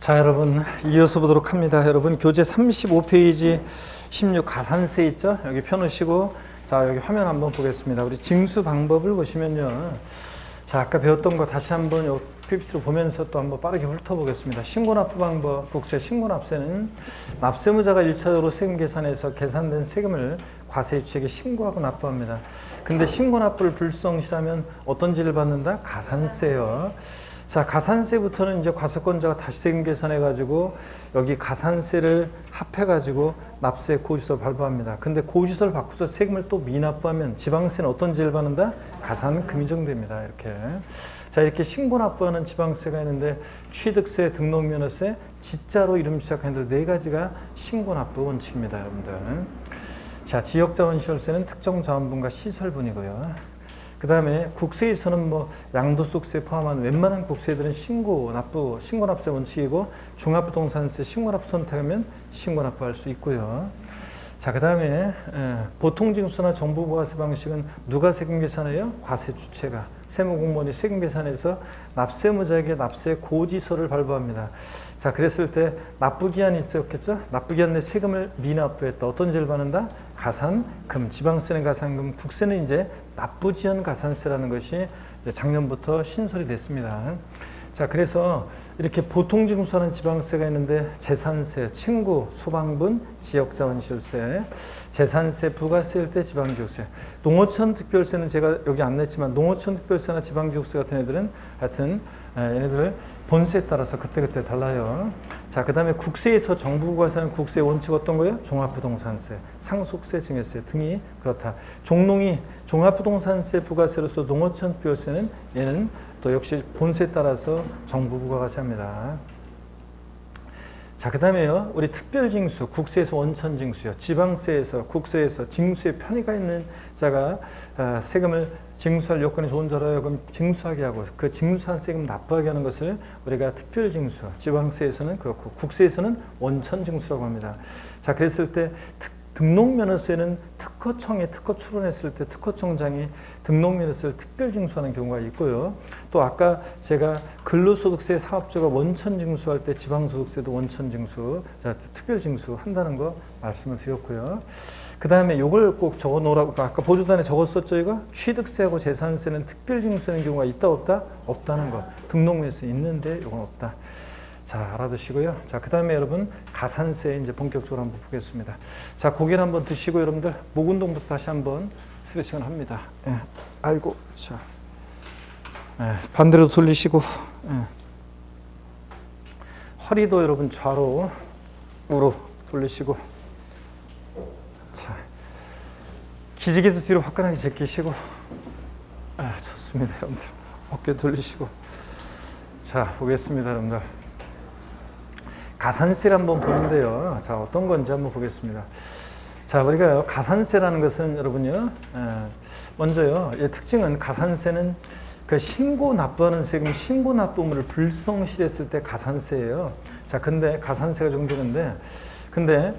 자, 여러분 이어서 보도록 합니다. 여러분 교재 35페이지 16 가산세 있죠? 여기 펴놓으시고 자, 여기 화면 한번 보겠습니다. 우리 징수 방법을 보시면요. 자, 아까 배웠던 거 다시 한번 요 PPT로 보면서 또 한번 빠르게 훑어보겠습니다. 신고납부 방법, 국세 신고납세는 납세무자가 1차적으로 세금 계산해서 계산된 세금을 과세유치에게 신고하고 납부합니다. 근데 신고납부를 불성실하면 어떤 지를 받는다? 가산세요. 자, 가산세부터는 이제 과세권자가 다시 세금 계산해가지고 여기 가산세를 합해가지고 납세 고지서를 발부합니다. 근데 고지서를 바꾸서 세금을 또 미납부하면 지방세는 어떤 지를 받는다? 가산금이정됩니다. 이렇게. 자, 이렇게 신고납부하는 지방세가 있는데 취득세, 등록면허세, 지자로 이름 시작하는 네 가지가 신고납부 원칙입니다. 여러분들. 자, 지역자원시설세는 특정자원분과 시설분이고요. 그 다음에 국세에서는 뭐 양도소득세 포함한 웬만한 국세들은 신고납세 원칙이고 종합부동산세 신고납부 선택하면 신고납부할 수 있고요. 자, 그 다음에 보통징수나 정부부가세 방식은 누가 세금 계산해요? 과세주체가. 세무공무원이 세금 계산해서 납세무자에게 납세 고지서를 발부합니다. 자, 그랬을 때 납부기한이 있었겠죠? 납부기한 내 세금을 미납부했다. 어떤 죄를 받는다? 가산금. 지방세는 가산금, 국세는 이제 납부지연 가산세라는 것이 이제 작년부터 신설이 됐습니다. 자, 그래서 이렇게 보통징수하는 지방세가 있는데 재산세, 층구, 소방분, 지역자원시설세, 재산세, 부가세일 때 지방교육세, 농어촌 특별세는 제가 여기 안 냈지만 농어촌 특별세나 지방교육세 같은 애들은 하여튼 얘네들 본세에 따라서 그때그때 달라요. 자, 그 다음에 국세에서 정부부가세는 국세 원칙 어떤 거예요? 종합부동산세, 상속세, 증여세 등이 그렇다. 종농이 종합부동산세 부가세로서 농어촌 특별세는 얘는 또 역시 본세에 따라서 정부 부가가세합니다. 자, 그 다음에요. 우리 특별징수, 국세에서 원천징수요. 지방세에서, 국세에서 징수에 편의가 있는 자가 세금을 징수할 요건이 좋은 자로 하여금 징수하게 하고 그 징수한 세금 납부하게 하는 것을 우리가 특별징수, 지방세에서는 그렇고 국세에서는 원천징수라고 합니다. 자, 그랬을 때 등록면허세는 특허청에 특허 출원했을 때 특허청장이 등록면허세를 특별징수하는 경우가 있고요. 또 아까 제가 근로소득세 사업주가 원천징수할 때 지방소득세도 원천징수, 자, 특별징수 한다는 거 말씀을 드렸고요. 그 다음에 요걸 꼭 적어 놓으라고 아까 보조단에 적었었죠. 이거 취득세하고 재산세는 특별징수하는 경우가 있다 없다? 없다는 거. 등록면허세 있는데 요건 없다. 자, 알아두시고요. 자, 그 다음에 여러분 가산세 이제 본격적으로 한번 보겠습니다. 자, 고개를 한번 드시고 여러분들 목 운동부터 다시 한번 스트레칭을 합니다. 예. 아이고, 자, 예. 반대로 돌리시고, 예. 허리도 여러분 좌로 우로 돌리시고, 자, 기지개도 뒤로 화끈하게 제끼시고, 아, 좋습니다, 여러분들. 어깨 돌리시고, 자, 보겠습니다, 여러분들. 가산세를 한번 보는데요. 자, 어떤 건지 한번 보겠습니다. 자, 우리가 가산세라는 것은 여러분요, 먼저요, 이 특징은 가산세는 그 신고 납부하는 세금, 신고 납부물을 불성실했을 때 가산세예요. 자, 근데 가산세가 적용되는데, 근데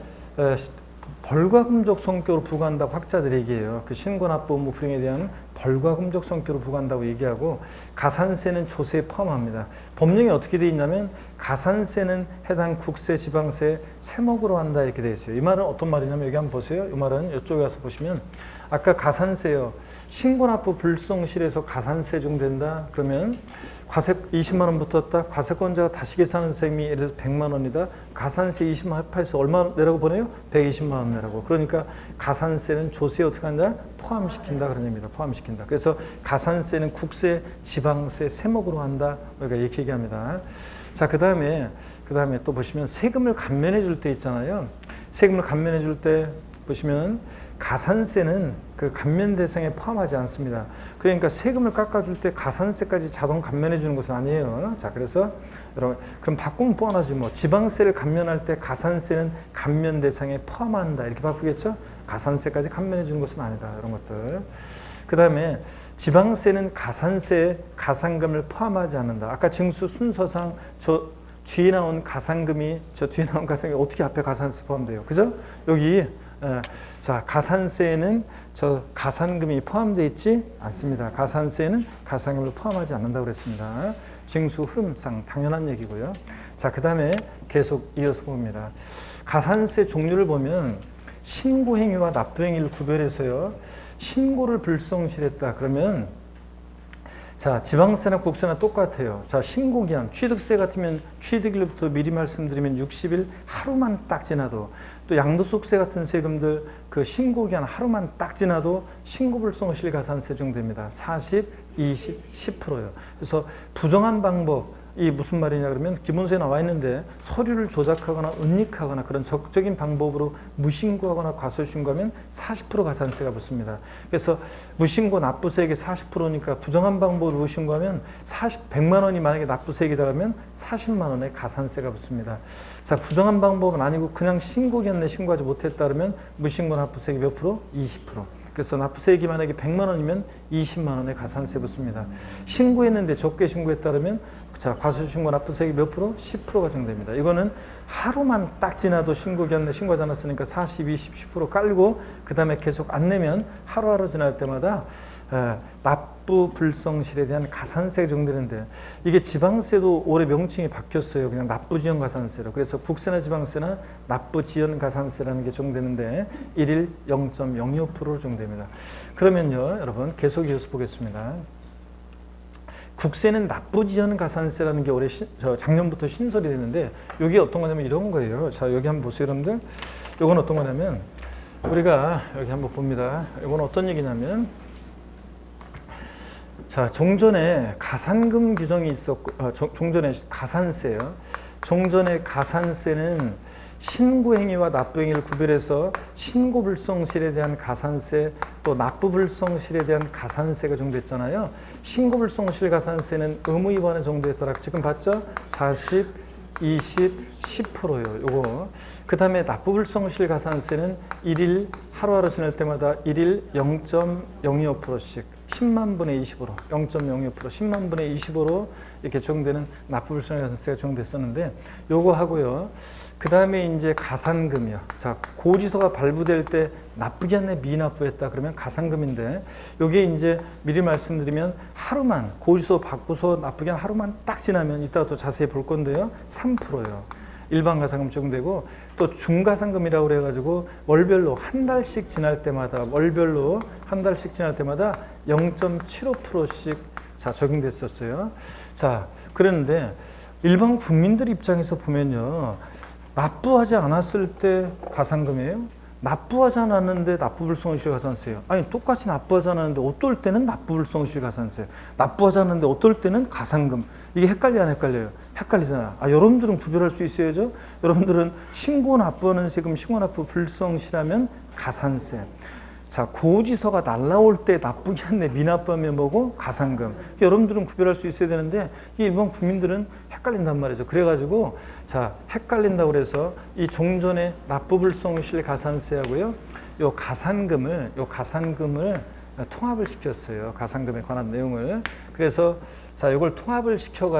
벌과금적 성격으로 부과한다고 학자들이 얘기해요. 그 신고납부 의무 불이행에 대한 벌과금적 성격으로 부과한다고 얘기하고 가산세는 조세에 포함합니다. 법령이 어떻게 되어 있냐면 가산세는 해당 국세, 지방세 세목으로 한다 이렇게 되어 있어요. 이 말은 어떤 말이냐면 여기 한번 보세요. 이 말은 이쪽에 가서 보시면 아까 가산세요. 신고납부 불성실해서 가산세 적용된다. 그러면 과세 20만 원 붙었다. 과세권자가 다시 계산하는 세금이 예를 들어서 100만 원이다. 가산세 20만 원 합해서 얼마 내라고 보내요? 120만 원 내라고. 그러니까 가산세는 조세에 어떻게 한다? 포함시킨다 그런 얘기입니다. 포함시킨다. 그래서 가산세는 국세, 지방세 세목으로 한다. 우리가 이렇게 얘기합니다. 자, 그 다음에 또 보시면 세금을 감면해 줄 때 있잖아요. 세금을 감면해 줄 때 보시면 가산세는 그 감면 대상에 포함하지 않습니다. 그러니까 세금을 깎아줄 때 가산세까지 자동 감면해 주는 것은 아니에요. 자, 그래서 여러분 그럼 바꾸면 뻔하지 뭐. 지방세를 감면할 때 가산세는 감면 대상에 포함한다 이렇게 바꾸겠죠. 가산세까지 감면해 주는 것은 아니다. 이런 것들. 그 다음에 지방세는 가산세에 가산금을 포함하지 않는다. 아까 징수 순서상 저 뒤에 나온 가산금이 어떻게 앞에 가산세 포함돼요? 그죠? 여기 자, 가산세에는 저 가산금이 포함되어 있지 않습니다. 가산세에는 가산금을 포함하지 않는다고 그랬습니다. 징수 흐름상 당연한 얘기고요. 자, 그 다음에 계속 이어서 봅니다. 가산세 종류를 보면 신고행위와 납부행위를 구별해서요. 신고를 불성실했다 그러면 자, 지방세나 국세나 똑같아요. 자, 신고기한 취득세 같으면 취득일부터 미리 말씀드리면 60일 하루만 딱 지나도, 또 양도소득세 같은 세금들 그 신고기한 하루만 딱 지나도 신고불성실 가산세 적용됩니다. 40, 20, 10%요. 그래서 부정한 방법, 이 무슨 말이냐 그러면 기본소에 나와 있는데 서류를 조작하거나 은닉하거나 그런 적극적인 방법으로 무신고하거나 과소신고하면 40% 가산세가 붙습니다. 그래서 무신고 납부세액이 40%니까 부정한 방법으로 무신고하면 100만 원이 만약에 납부세액이다 그러면 40만 원의 가산세가 붙습니다. 자, 부정한 방법은 아니고 그냥 신고기한 내 신고하지 못했다 그러면 무신고 납부세액이 몇 프로? 20%. 그래서 납부세액이 만약에 100만 원이면 20만 원의 가산세 붙습니다. 신고했는데 적게 신고했다 그러면 자, 과소신고 납부세액이 몇 프로? 10%가 적용됩니다. 이거는 하루만 딱 지나도 신고기한내 신고하지 않았으니까 40, 20, 10% 깔고 그 다음에 계속 안 내면 하루하루 지날 때마다 납부 불성실에 대한 가산세가 적용되는데, 이게 지방세도 올해 명칭이 바뀌었어요. 그냥 납부지연 가산세로. 그래서 국세나 지방세나 납부지연 가산세라는 게 적용되는데 일일 0.025%로 적용됩니다. 그러면요, 여러분 계속 이어서 보겠습니다. 국세는 납부지연 가산세라는 게 올해 작년부터 신설이 되는데, 이게 어떤 거냐면 이런 거예요. 자, 여기 한번 보세요, 여러분들. 이건 어떤 거냐면 우리가 여기 한번 봅니다. 이건 어떤 얘기냐면, 자, 종전에 가산금 규정이 있었고, 종전에 가산세요. 종전에 가산세는 신고행위와 납부행위를 구별해서 신고불성실에 대한 가산세, 또 납부불성실에 대한 가산세가 적용됐잖아요. 신고불성실 가산세는 의무위반에 적용됐더라. 지금 봤죠? 40, 20, 10%예요. 요거. 그 다음에 납부불성실 가산세는 일일 하루하루 지날 때마다 일일 0.025%씩 10만 분의 20으로 0.02% 10만 분의 20으로 이렇게 적용되는 납부불성실 가산세가 적용됐었는데, 요거 하고요. 그 다음에 이제 가산금이요. 자, 고지서가 발부될 때 납부기 한내 미납부했다 그러면 가산금인데, 요게 이제 미리 말씀드리면 하루만 고지서 받고서 납부기 한 하루만 딱 지나면 이따가 또 자세히 볼 건데요. 3%요. 일반 가산금 적용되고, 또 중가산금이라고 그래가지고 월별로 한 달씩 지날 때마다 월별로 한 달씩 지날 때마다 0.75%씩 자 적용됐었어요. 자, 그랬는데 일반 국민들 입장에서 보면요, 납부하지 않았을 때 가산금이에요. 납부하지 않았는데 납부불성실 가산세예요. 아니, 똑같이 납부하지 않았는데 어떨 때는 납부불성실 가산세, 납부하지 않았는데 어떨 때는 가산금. 이게 헷갈려 안 헷갈려요? 헷갈리잖아. 아, 여러분들은 구별할 수 있어야죠. 여러분들은 신고 납부하는 세금, 신고 납부 불성실하면 가산세. 자, 고지서가 날라올 때 납부기 한내 미납부하면 뭐고? 가산금. 여러분들은 구별할 수 있어야 되는데 이 일반 국민들은 헷갈린단 말이죠. 그래가지고 자, 헷갈린다고 그래서 이 종전의 납부불성실 가산세하고요, 요 가산금을 통합을 시켰어요. 가산금에 관한 내용을. 그래서 자, 이걸 통합을 시켜서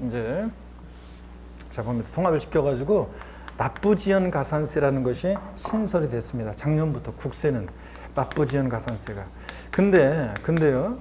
이제 자, 봅니다. 통합을 시켜가지고 납부지연 가산세라는 것이 신설이 됐습니다. 작년부터 국세는 납부지연 가산세가. 근데요,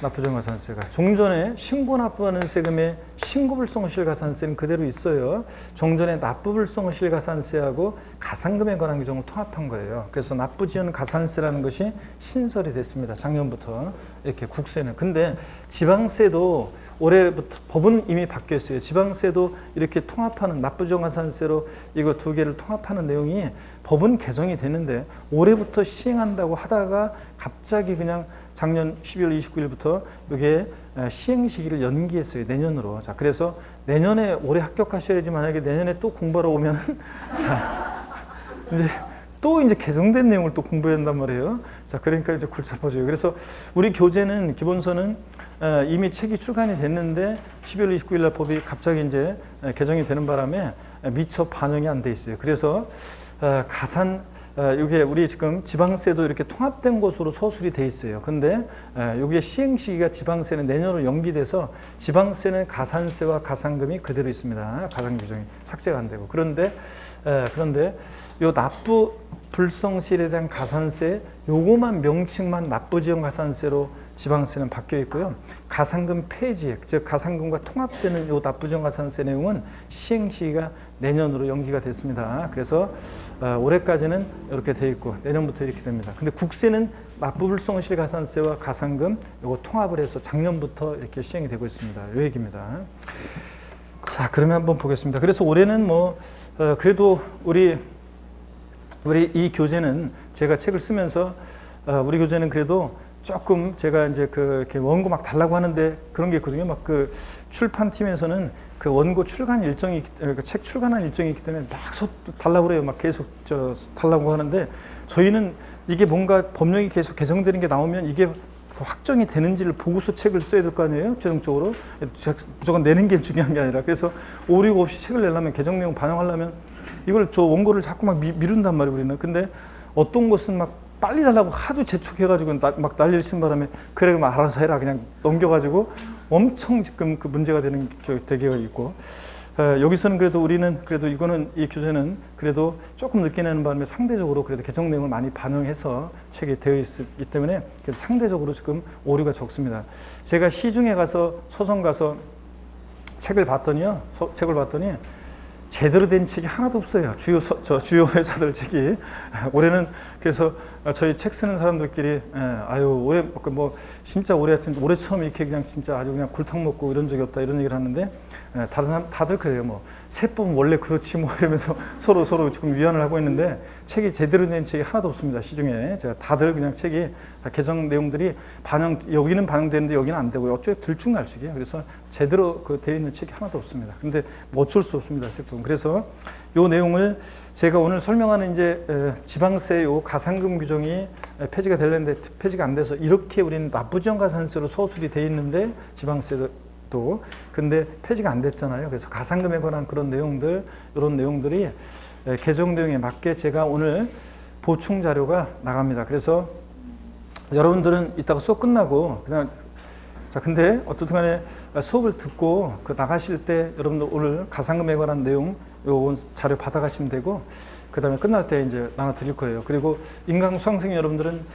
납부지연 가산세가 종전에 신고 납부하는 세금의 신고불성실 가산세는 그대로 있어요. 종전에 납부불성실 가산세하고 가산금에 관한 규정을 통합한 거예요. 그래서 납부지연 가산세라는 것이 신설이 됐습니다. 작년부터 이렇게 국세는. 근데 지방세도 올해부터 법은 이미 바뀌었어요. 지방세도 이렇게 통합하는 납부지연 가산세로 이거 두 개를 통합하는 내용이 법은 개정이 되는데 올해부터 시행한다고 하다가 갑자기 그냥 작년 12월 29일부터 이게 시행 시기를 연기했어요. 내년으로. 자, 그래서 내년에 올해 합격하셔야지, 만약에 내년에 또 공부하러 오면은 자, 이제 개정된 내용을 또 공부해야 한단 말이에요. 자, 그러니까 이제 골치 아파져요. 그래서 우리 교재는 기본서는 이미 책이 출간이 됐는데 12월 29일 날 법이 갑자기 이제 개정이 되는 바람에 미처 반영이 안 돼 있어요. 그래서 이게 우리 지금 지방세도 이렇게 통합된 것으로 서술이 돼 있어요. 근데 여기에 시행 시기가 지방세는 내년으로 연기돼서 지방세는 가산세와 가산금이 그대로 있습니다. 가산 규정이 삭제가 안 되고. 그런데 요 납부 불성실에 대한 가산세, 요거만 명칭만 납부지연 가산세로 지방세는 바뀌어 있고요. 가산금 폐지액, 즉 가산금과 통합되는 요 납부정가산세 내용은 시행 시기가 내년으로 연기가 됐습니다. 그래서 올해까지는 이렇게 돼 있고 내년부터 이렇게 됩니다. 근데 국세는 납부불성실가산세와 가산금 요거 통합을 해서 작년부터 이렇게 시행이 되고 있습니다. 요 얘기입니다. 자, 그러면 한번 보겠습니다. 그래서 올해는 뭐 그래도 우리 이 교재는 제가 책을 쓰면서 우리 교재는 그래도 조금 제가 이제 이렇게 원고 막 달라고 하는데 그런 게 있거든요. 막 그 출판팀에서는 그 원고 출간 일정이, 책 출간한 일정이 있기 때문에 막 달라고 그래요. 막 계속 달라고 하는데 저희는 이게 뭔가 법령이 계속 개정되는 게 나오면 이게 확정이 되는지를 보고서 책을 써야 될 거 아니에요? 최종적으로. 무조건 내는 게 중요한 게 아니라. 그래서 오류가 없이 책을 내려면 개정 내용 반영하려면 이걸 저 원고를 자꾸 막 미룬단 말이에요, 우리는. 근데 어떤 것은 막 빨리 달라고 하도 재촉해가지고 막 난리를 친 바람에 그래 그럼 알아서 해라 그냥 넘겨가지고 엄청 지금 그 문제가 되는 대개가 있고 여기서는 그래도 우리는 그래도 이거는 이 교재는 그래도 조금 늦게 내는 바람에 상대적으로 그래도 개정 내용을 많이 반영해서 책이 되어 있기 때문에 그래서 상대적으로 지금 오류가 적습니다. 제가 시중에 가서 소송 가서 책을 봤더니 제대로 된 책이 하나도 없어요. 주요 회사들 책이. 올해는 그래서 저희 책 쓰는 사람들끼리 올해 뭐 진짜 올해처럼 이렇게 그냥 진짜 아주 그냥 골탕 먹고 이런 적이 없다 이런 얘기를 하는데 다른 사람 다들 그래요. 뭐 세법은 원래 그렇지 뭐 이러면서 서로 지금 위안을 하고 있는데 책이 제대로 된 책이 하나도 없습니다. 시중에 제가 다들 그냥 책이 개정 내용들이 여기는 반영되는데 여기는 안 되고 어쩌고 들쭉날쭉이에요. 그래서 제대로 되어 있는 책이 하나도 없습니다. 근데 뭐 어쩔 수 없습니다. 세법은. 그래서 요 내용을 제가 오늘 설명하는 이제 지방세 요 가산금 규정이 폐지가 되려는데 폐지가 안 돼서 이렇게 우리는 납부지원가산세로 서술이 돼 있는데 지방세도 근데 폐지가 안 됐잖아요. 그래서 가산금에 관한 그런 내용들 이런 내용들이 개정 내용에 맞게 제가 오늘 보충 자료가 나갑니다. 그래서 여러분들은 이따가 수업 끝나고 그냥 자 근데 어떻든 간에 수업을 듣고 나가실 때 여러분들 오늘 가산금에 관한 내용 요 자료 받아가시면 되고 그 다음에 끝날 때 이제 나눠 드릴 거예요. 그리고 인강 수강생 여러분들은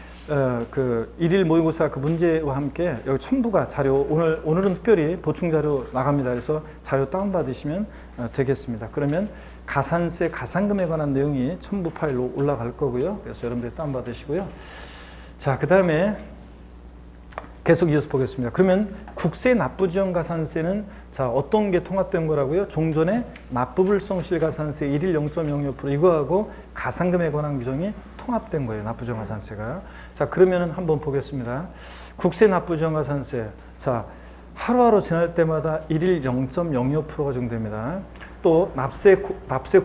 그 일일 모의고사 그 문제와 함께 여기 첨부가 자료 오늘은 특별히 보충 자료 나갑니다. 그래서 자료 다운 받으시면 되겠습니다. 그러면 가산세 가산금에 관한 내용이 첨부 파일로 올라갈 거고요. 그래서 여러분들이 다운 받으시고요. 자, 그 다음에 계속 이어서 보겠습니다. 그러면 국세 납부지원가산세는 자 어떤 게 통합된 거라고요? 종전에 납부불성실가산세 1일 0.05% 이거하고 가산금에 관한 규정이 통합된 거예요. 납부지원가산세가. 자 그러면은 한번 보겠습니다. 국세 납부지원가산세. 자 하루하루 지날 때마다 1일 0.05%가 정됩니다. 또 납세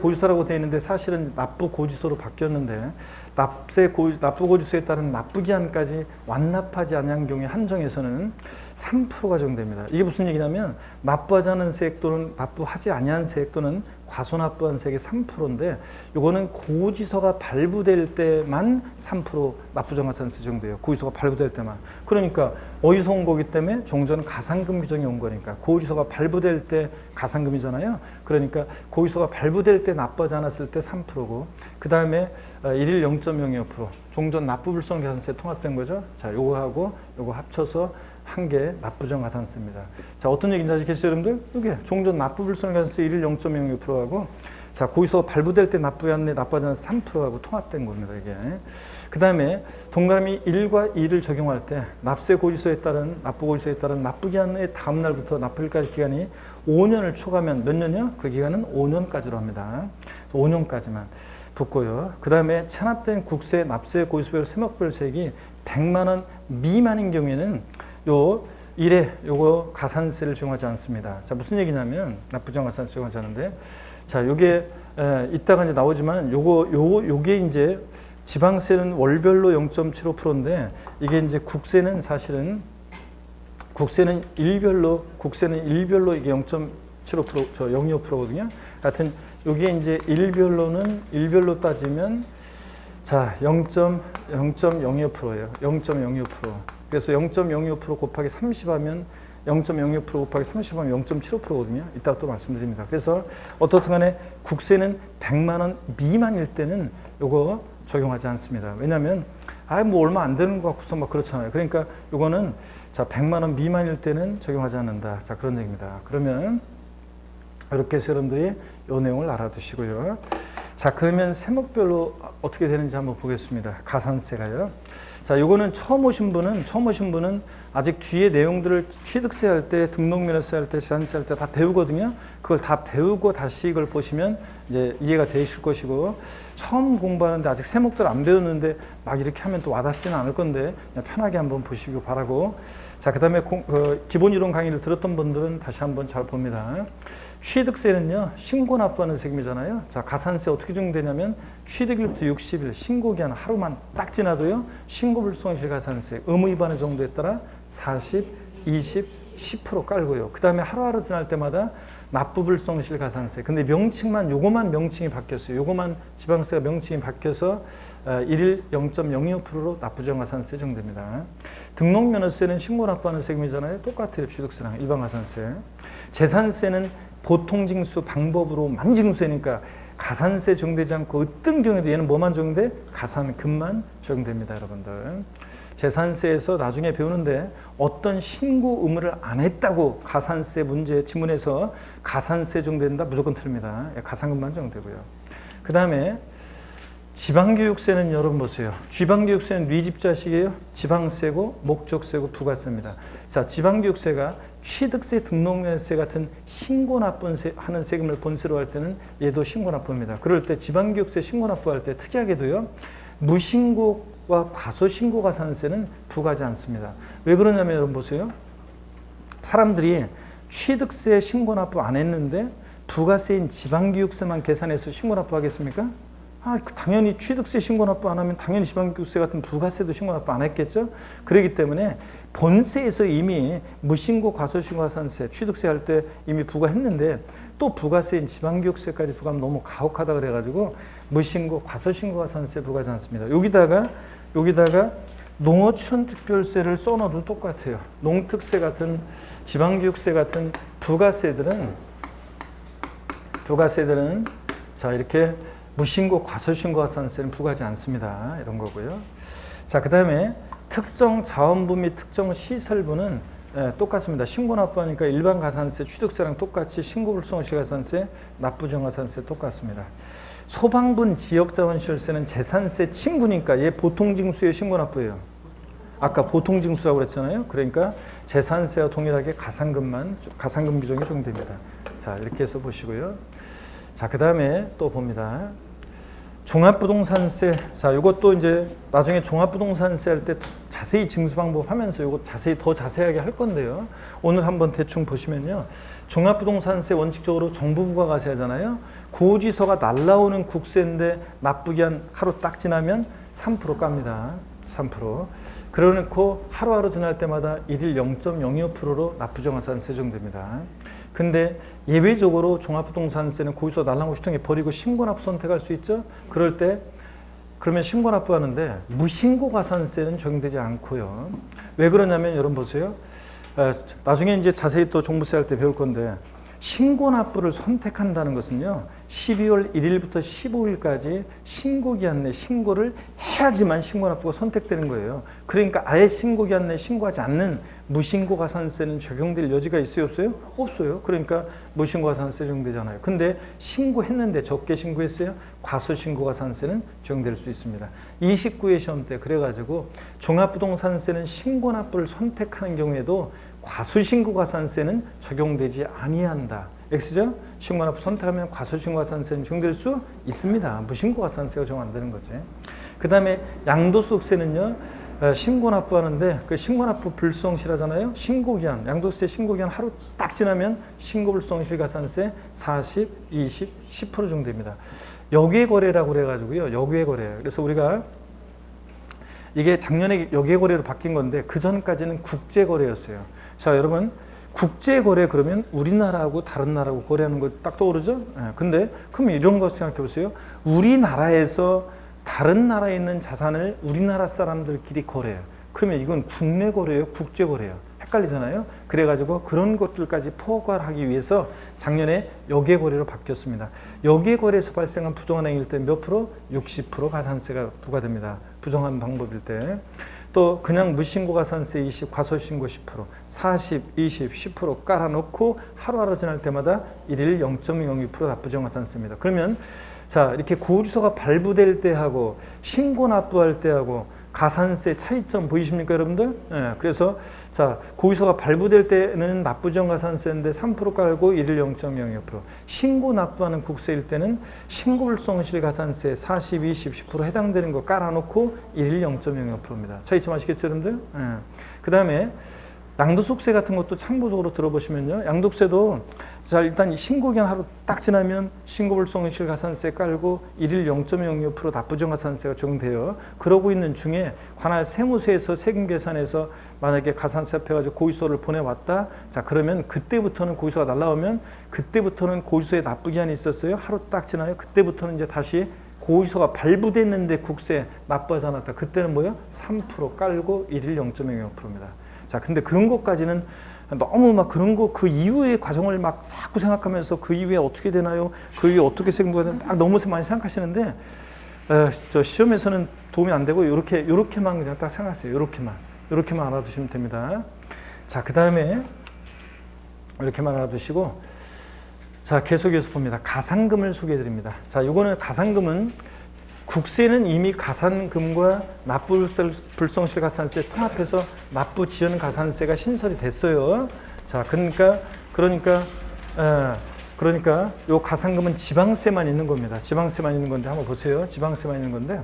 고지서라고 되어 있는데 사실은 납부고지서로 바뀌었는데 납부고지서에 따른 납부기한까지 완납하지 않은 경우에 한정에서는 3%가 정됩니다. 이게 무슨 얘기냐면 납부하지 않은 세액 또는 납부하지 아니한 세액 또는 과소납부한 세액이 3%인데 이거는 고지서가 발부될 때만 3% 납부정가산세 정도예요. 고지서가 발부될 때만. 그러니까 어디서 온 거기 때문에 종전은 가산금 규정이 온 거니까 고지서가 발부될 때 가산금이잖아요. 그러니까 고지서가 발부될 때 납부하지 않았을 때 3%고 그 다음에 1일 0.02% 종전 납부불성가산세 통합된 거죠. 자, 요거하고 요거 합쳐서 한 개 납부정가산세입니다. 자, 어떤 얘기인지 아시겠죠, 여러분들? 이게 종전 납부불성가산세 1일 0.02%하고 자, 고지서 발부될 때 납부하지 않아서 3%하고 통합된 겁니다, 이게. 그 다음에 동그라미 1과 2를 적용할 때 납부고지서에 따른 납부기한의 다음 날부터 납부일까지 기간이 5년을 초과하면 몇 년이요? 그 기간은 5년까지로 합니다. 5년까지만 붙고요. 그 다음에 체납된 국세, 납세, 고지서별 세목별 세액이 100만 원 미만인 경우에는 요거 가산세를 적용하지 않습니다. 자, 무슨 얘기냐면 납부정가산세 적용하지 않는데 자, 요게 이따가 이제 나오지만 요게 이제 지방세는 월별로 0.75%인데 이게 이제 국세는 사실은 일별로 이게 0.75% 0.25%거든요. 하여튼 요게 이제 일별로 따지면 자, 0.02%예요. 0.02%. 그래서 0.02% 곱하기 30 하면 0.02% 곱하기 30 하면 0.75%거든요. 이따가 또 말씀드립니다. 그래서 어떻든 간에 국세는 100만 원 미만일 때는 요거 적용하지 않습니다. 왜냐하면 뭐 얼마 안 되는 것 같고서 막 그렇잖아요. 그러니까 요거는 자, 100만 원 미만일 때는 적용하지 않는다. 자, 그런 얘기입니다. 그러면 이렇게 해서 여러분들이 요 내용을 알아두시고요. 자, 그러면 세목별로 어떻게 되는지 한번 보겠습니다. 가산세가요. 자, 요거는 처음 오신 분은 아직 뒤에 내용들을 취득세 할 때, 등록면허세 할 때, 재산세 할 때 다 배우거든요. 그걸 다 배우고 다시 이걸 보시면 이제 이해가 되실 것이고, 처음 공부하는데 아직 세목들 안 배웠는데 막 이렇게 하면 또 와닿지는 않을 건데 그냥 편하게 한번 보시기 바라고. 자, 그 다음에 기본 이론 강의를 들었던 분들은 다시 한번 잘 봅니다. 취득세는요, 신고 납부하는 세금이잖아요. 자, 가산세 어떻게 적용되냐면 취득일부터 60일, 신고기한 하루만 딱 지나도요, 신고불성실 가산세 의무 위반의 정도에 따라 40, 20, 10% 깔고요. 그 다음에 하루하루 지날 때마다 납부불성실 가산세. 근데 요거만 명칭이 바뀌었어요. 요거만 지방세가 명칭이 바뀌어서 일일 0.02%로 납부정가산세 적용됩니다. 등록면허세는 신고 납부하는 세금이잖아요. 똑같아요. 취득세랑 일반 가산세. 재산세는 보통징수 방법으로만 징수하니까 가산세 적용되지 않고 어떤 경우에도 얘는 뭐만 적용돼? 가산금만 적용됩니다. 여러분들. 재산세에서 나중에 배우는데 어떤 신고 의무를 안 했다고 가산세 문제 지문에서 가산세 적용된다 무조건 틀립니다. 가산금만 적용되고요. 그 다음에 지방교육세는 여러분 보세요. 지방교육세는 네 집자식이에요. 지방세고 목적세고 부가세입니다. 자, 지방교육세가 취득세, 등록면허세 같은 신고납부하는 세금을 본세로 할 때는 얘도 신고납부입니다. 그럴 때 지방교육세 신고납부할 때 특이하게도요, 무신고와 과소신고가산세는 부과하지 않습니다. 왜 그러냐면 여러분 보세요. 사람들이 취득세 신고납부 안 했는데 부가세인 지방교육세만 계산해서 신고납부하겠습니까? 당연히 취득세 신고납부 안 하면 당연히 지방교육세 같은 부가세도 신고납부 안 했겠죠. 그렇기 때문에 본세에서 이미 무신고 과소신고가산세 취득세 할 때 이미 부과했는데 또 부가세인 지방교육세까지 부과하면 너무 가혹하다 그래가지고 무신고 과소신고가산세 부과하지 않습니다. 여기다가 농어촌특별세를 써놔도 똑같아요. 농특세 같은 지방교육세 같은 부가세들은 자, 이렇게 무신고 과소신고가산세는 부과하지 않습니다. 이런 거고요. 자, 그 다음에 특정 자원부 및 특정 시설부는 똑같습니다. 신고납부하니까 일반 가산세, 취득세랑 똑같이 신고불성시가산세, 납부정가산세 똑같습니다. 소방분 지역자원시설세는 재산세 친구니까 얘 보통징수의 신고납부예요. 아까 보통징수라고 그랬잖아요. 그러니까 재산세와 동일하게 가산금 규정이 적용됩니다. 자, 이렇게 해서 보시고요. 자, 그 다음에 또 봅니다. 종합부동산세. 자, 이것도 이제 나중에 종합부동산세 할 때 자세히 징수 방법 하면서 이거 더 자세하게 할 건데요. 오늘 한번 대충 보시면요. 종합부동산세 원칙적으로 정부 부가가세하잖아요. 고지서가 날라오는 국세인데 납부기한 하루 딱 지나면 3% 깝니다. 3%. 그러놓고 하루하루 지날 때마다 일일 0.02%로 납부정가산세 적용됩니다. 근데 예외적으로 종합부동산세는 고지서 날라온 거 휴통에 버리고 신고납부 선택할 수 있죠. 그럴 때 그러면 신고납부하는데 무신고가산세는 적용되지 않고요. 왜 그러냐면 여러분 보세요. 나중에 이제 자세히 또 종부세 할 때 배울 건데 신고납부를 선택한다는 것은요. 12월 1일부터 15일까지 신고기한 내 신고를 해야지만 신고납부가 선택되는 거예요. 그러니까 아예 신고기한 내 신고하지 않는 무신고가산세는 적용될 여지가 있어요? 없어요? 없어요. 그러니까 무신고가산세 적용되잖아요. 근데 신고했는데 적게 신고했어요? 과소신고가산세는 적용될 수 있습니다. 29회 시험 때 그래가지고 종합부동산세는 신고납부를 선택하는 경우에도 과소신고가산세는 적용되지 아니한다. X죠? 신고납부 선택하면 과소신고가산세는 적용될 수 있습니다. 무신고가산세가 적용 안 되는 거지. 그 다음에 양도소득세는요. 신고납부하는데 그 신고납부 불성실하잖아요. 신고기한, 양도세 신고기한 하루 딱 지나면 신고불성실가산세 40, 20, 10% 적용됩니다. 역외거래라고 그래가지고요. 역외거래. 그래서 우리가 이게 작년에 역외거래로 바뀐 건데 그 전까지는 국제거래였어요. 자, 여러분 국제거래 그러면 우리나라하고 다른 나라하고 거래하는 거 딱 떠오르죠? 근데 그럼 이런 거 생각해 보세요. 우리나라에서 다른 나라에 있는 자산을 우리나라 사람들끼리 거래해요. 그러면 이건 국내 거래예요? 국제 거래예요? 헷갈리잖아요. 그래가지고 그런 것들까지 포괄하기 위해서 작년에 역외거래로 바뀌었습니다. 역외거래에서 발생한 부정한 행위일 때 몇 프로? 60% 가산세가 부과됩니다. 부정한 방법일 때. 또 그냥 무신고 가산세 20, 과소신고 10%, 40, 20, 10% 깔아놓고 하루하루 지날 때마다 일일 0.02% 납부정 가산세입니다. 그러면 자, 이렇게 고지서가 발부될 때하고 신고 납부할 때하고 가산세 차이점 보이십니까, 여러분들? 예, 그래서 자, 고지서가 발부될 때는 납부정 가산세인데 3% 깔고 일일 0.02%, 신고 납부하는 국세일 때는 신고불성실 가산세 40, 20, 10% 해당되는 거 깔아놓고 일일 0.02%입니다. 차이점 아시겠죠, 여러분들? 예. 그 다음에 양도소득세 같은 것도 참고적으로 들어보시면요. 양도세도 자, 일단 신고기한 하루 딱 지나면 신고불성실 가산세 깔고 일일 0.06% 납부정 가산세가 적용돼요. 그러고 있는 중에 관할 세무서에서 세금 계산해서 만약에 가산세 합해가지고 고지서를 보내왔다. 자, 그러면 그때부터는 고지서가 날라오면 그때부터는 고지서에 납부기한이 있었어요. 하루 딱 지나요. 그때부터는 이제 다시 고지서가 발부됐는데 국세 납부하지 않았다. 그때는 뭐예요? 3% 깔고 일일 0.06%입니다. 자, 근데 그런 것까지는 너무 막 그런 거 그 이후의 과정을 막 자꾸 생각하면서 그 이후에 어떻게 되나요? 그 이후에 어떻게 세금부가 되나요? 막 너무 많이 생각하시는데 저 시험에서는 도움이 안 되고 요렇게만 그냥 딱 생각하세요. 요렇게만 알아두시면 됩니다. 자, 그 다음에 이렇게만 알아두시고 자, 계속해서 봅니다. 가산금을 소개해 드립니다. 자, 요거는 가산금은 국세는 이미 가산금과 납부불성실 가산세 통합해서 납부지연 가산세가 신설이 됐어요. 자, 그러니까 요 가산금은 지방세만 있는 겁니다. 지방세만 있는 건데 한번 보세요. 지방세만 있는 건데,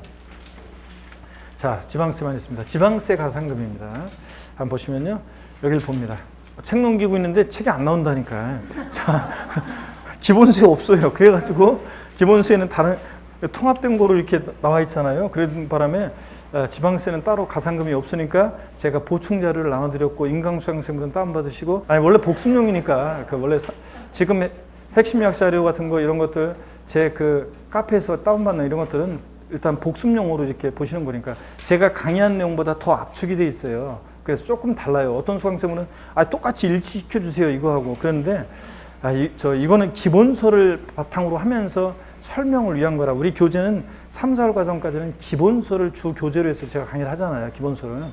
자, 지방세만 있습니다. 지방세 가산금입니다. 한번 보시면요, 여기를 봅니다. 책 넘기고 있는데 책이 안 나온다니까. 자, 기본세 없어요. 그래가지고 기본세는 다른 통합된 거로 이렇게 나와 있잖아요. 그런 바람에 지방세는 따로 가산금이 없으니까 제가 보충 자료를 나눠드렸고 인강수강생분은 다운받으시고, 아니 원래 복습용이니까 그 원래 지금 핵심 요약 자료 같은 거 이런 것들 제 그 카페에서 다운받는 이런 것들은 일단 복습용으로 이렇게 보시는 거니까 제가 강의한 내용보다 더 압축이 돼 있어요. 그래서 조금 달라요. 어떤 수강생분은 똑같이 일치시켜 주세요 이거하고 그런데 이거는 기본서를 바탕으로 하면서 설명을 위한 거라. 우리 교재는 3, 4월 과정까지는 기본서를 주 교재로 해서 제가 강의를 하잖아요. 기본서를.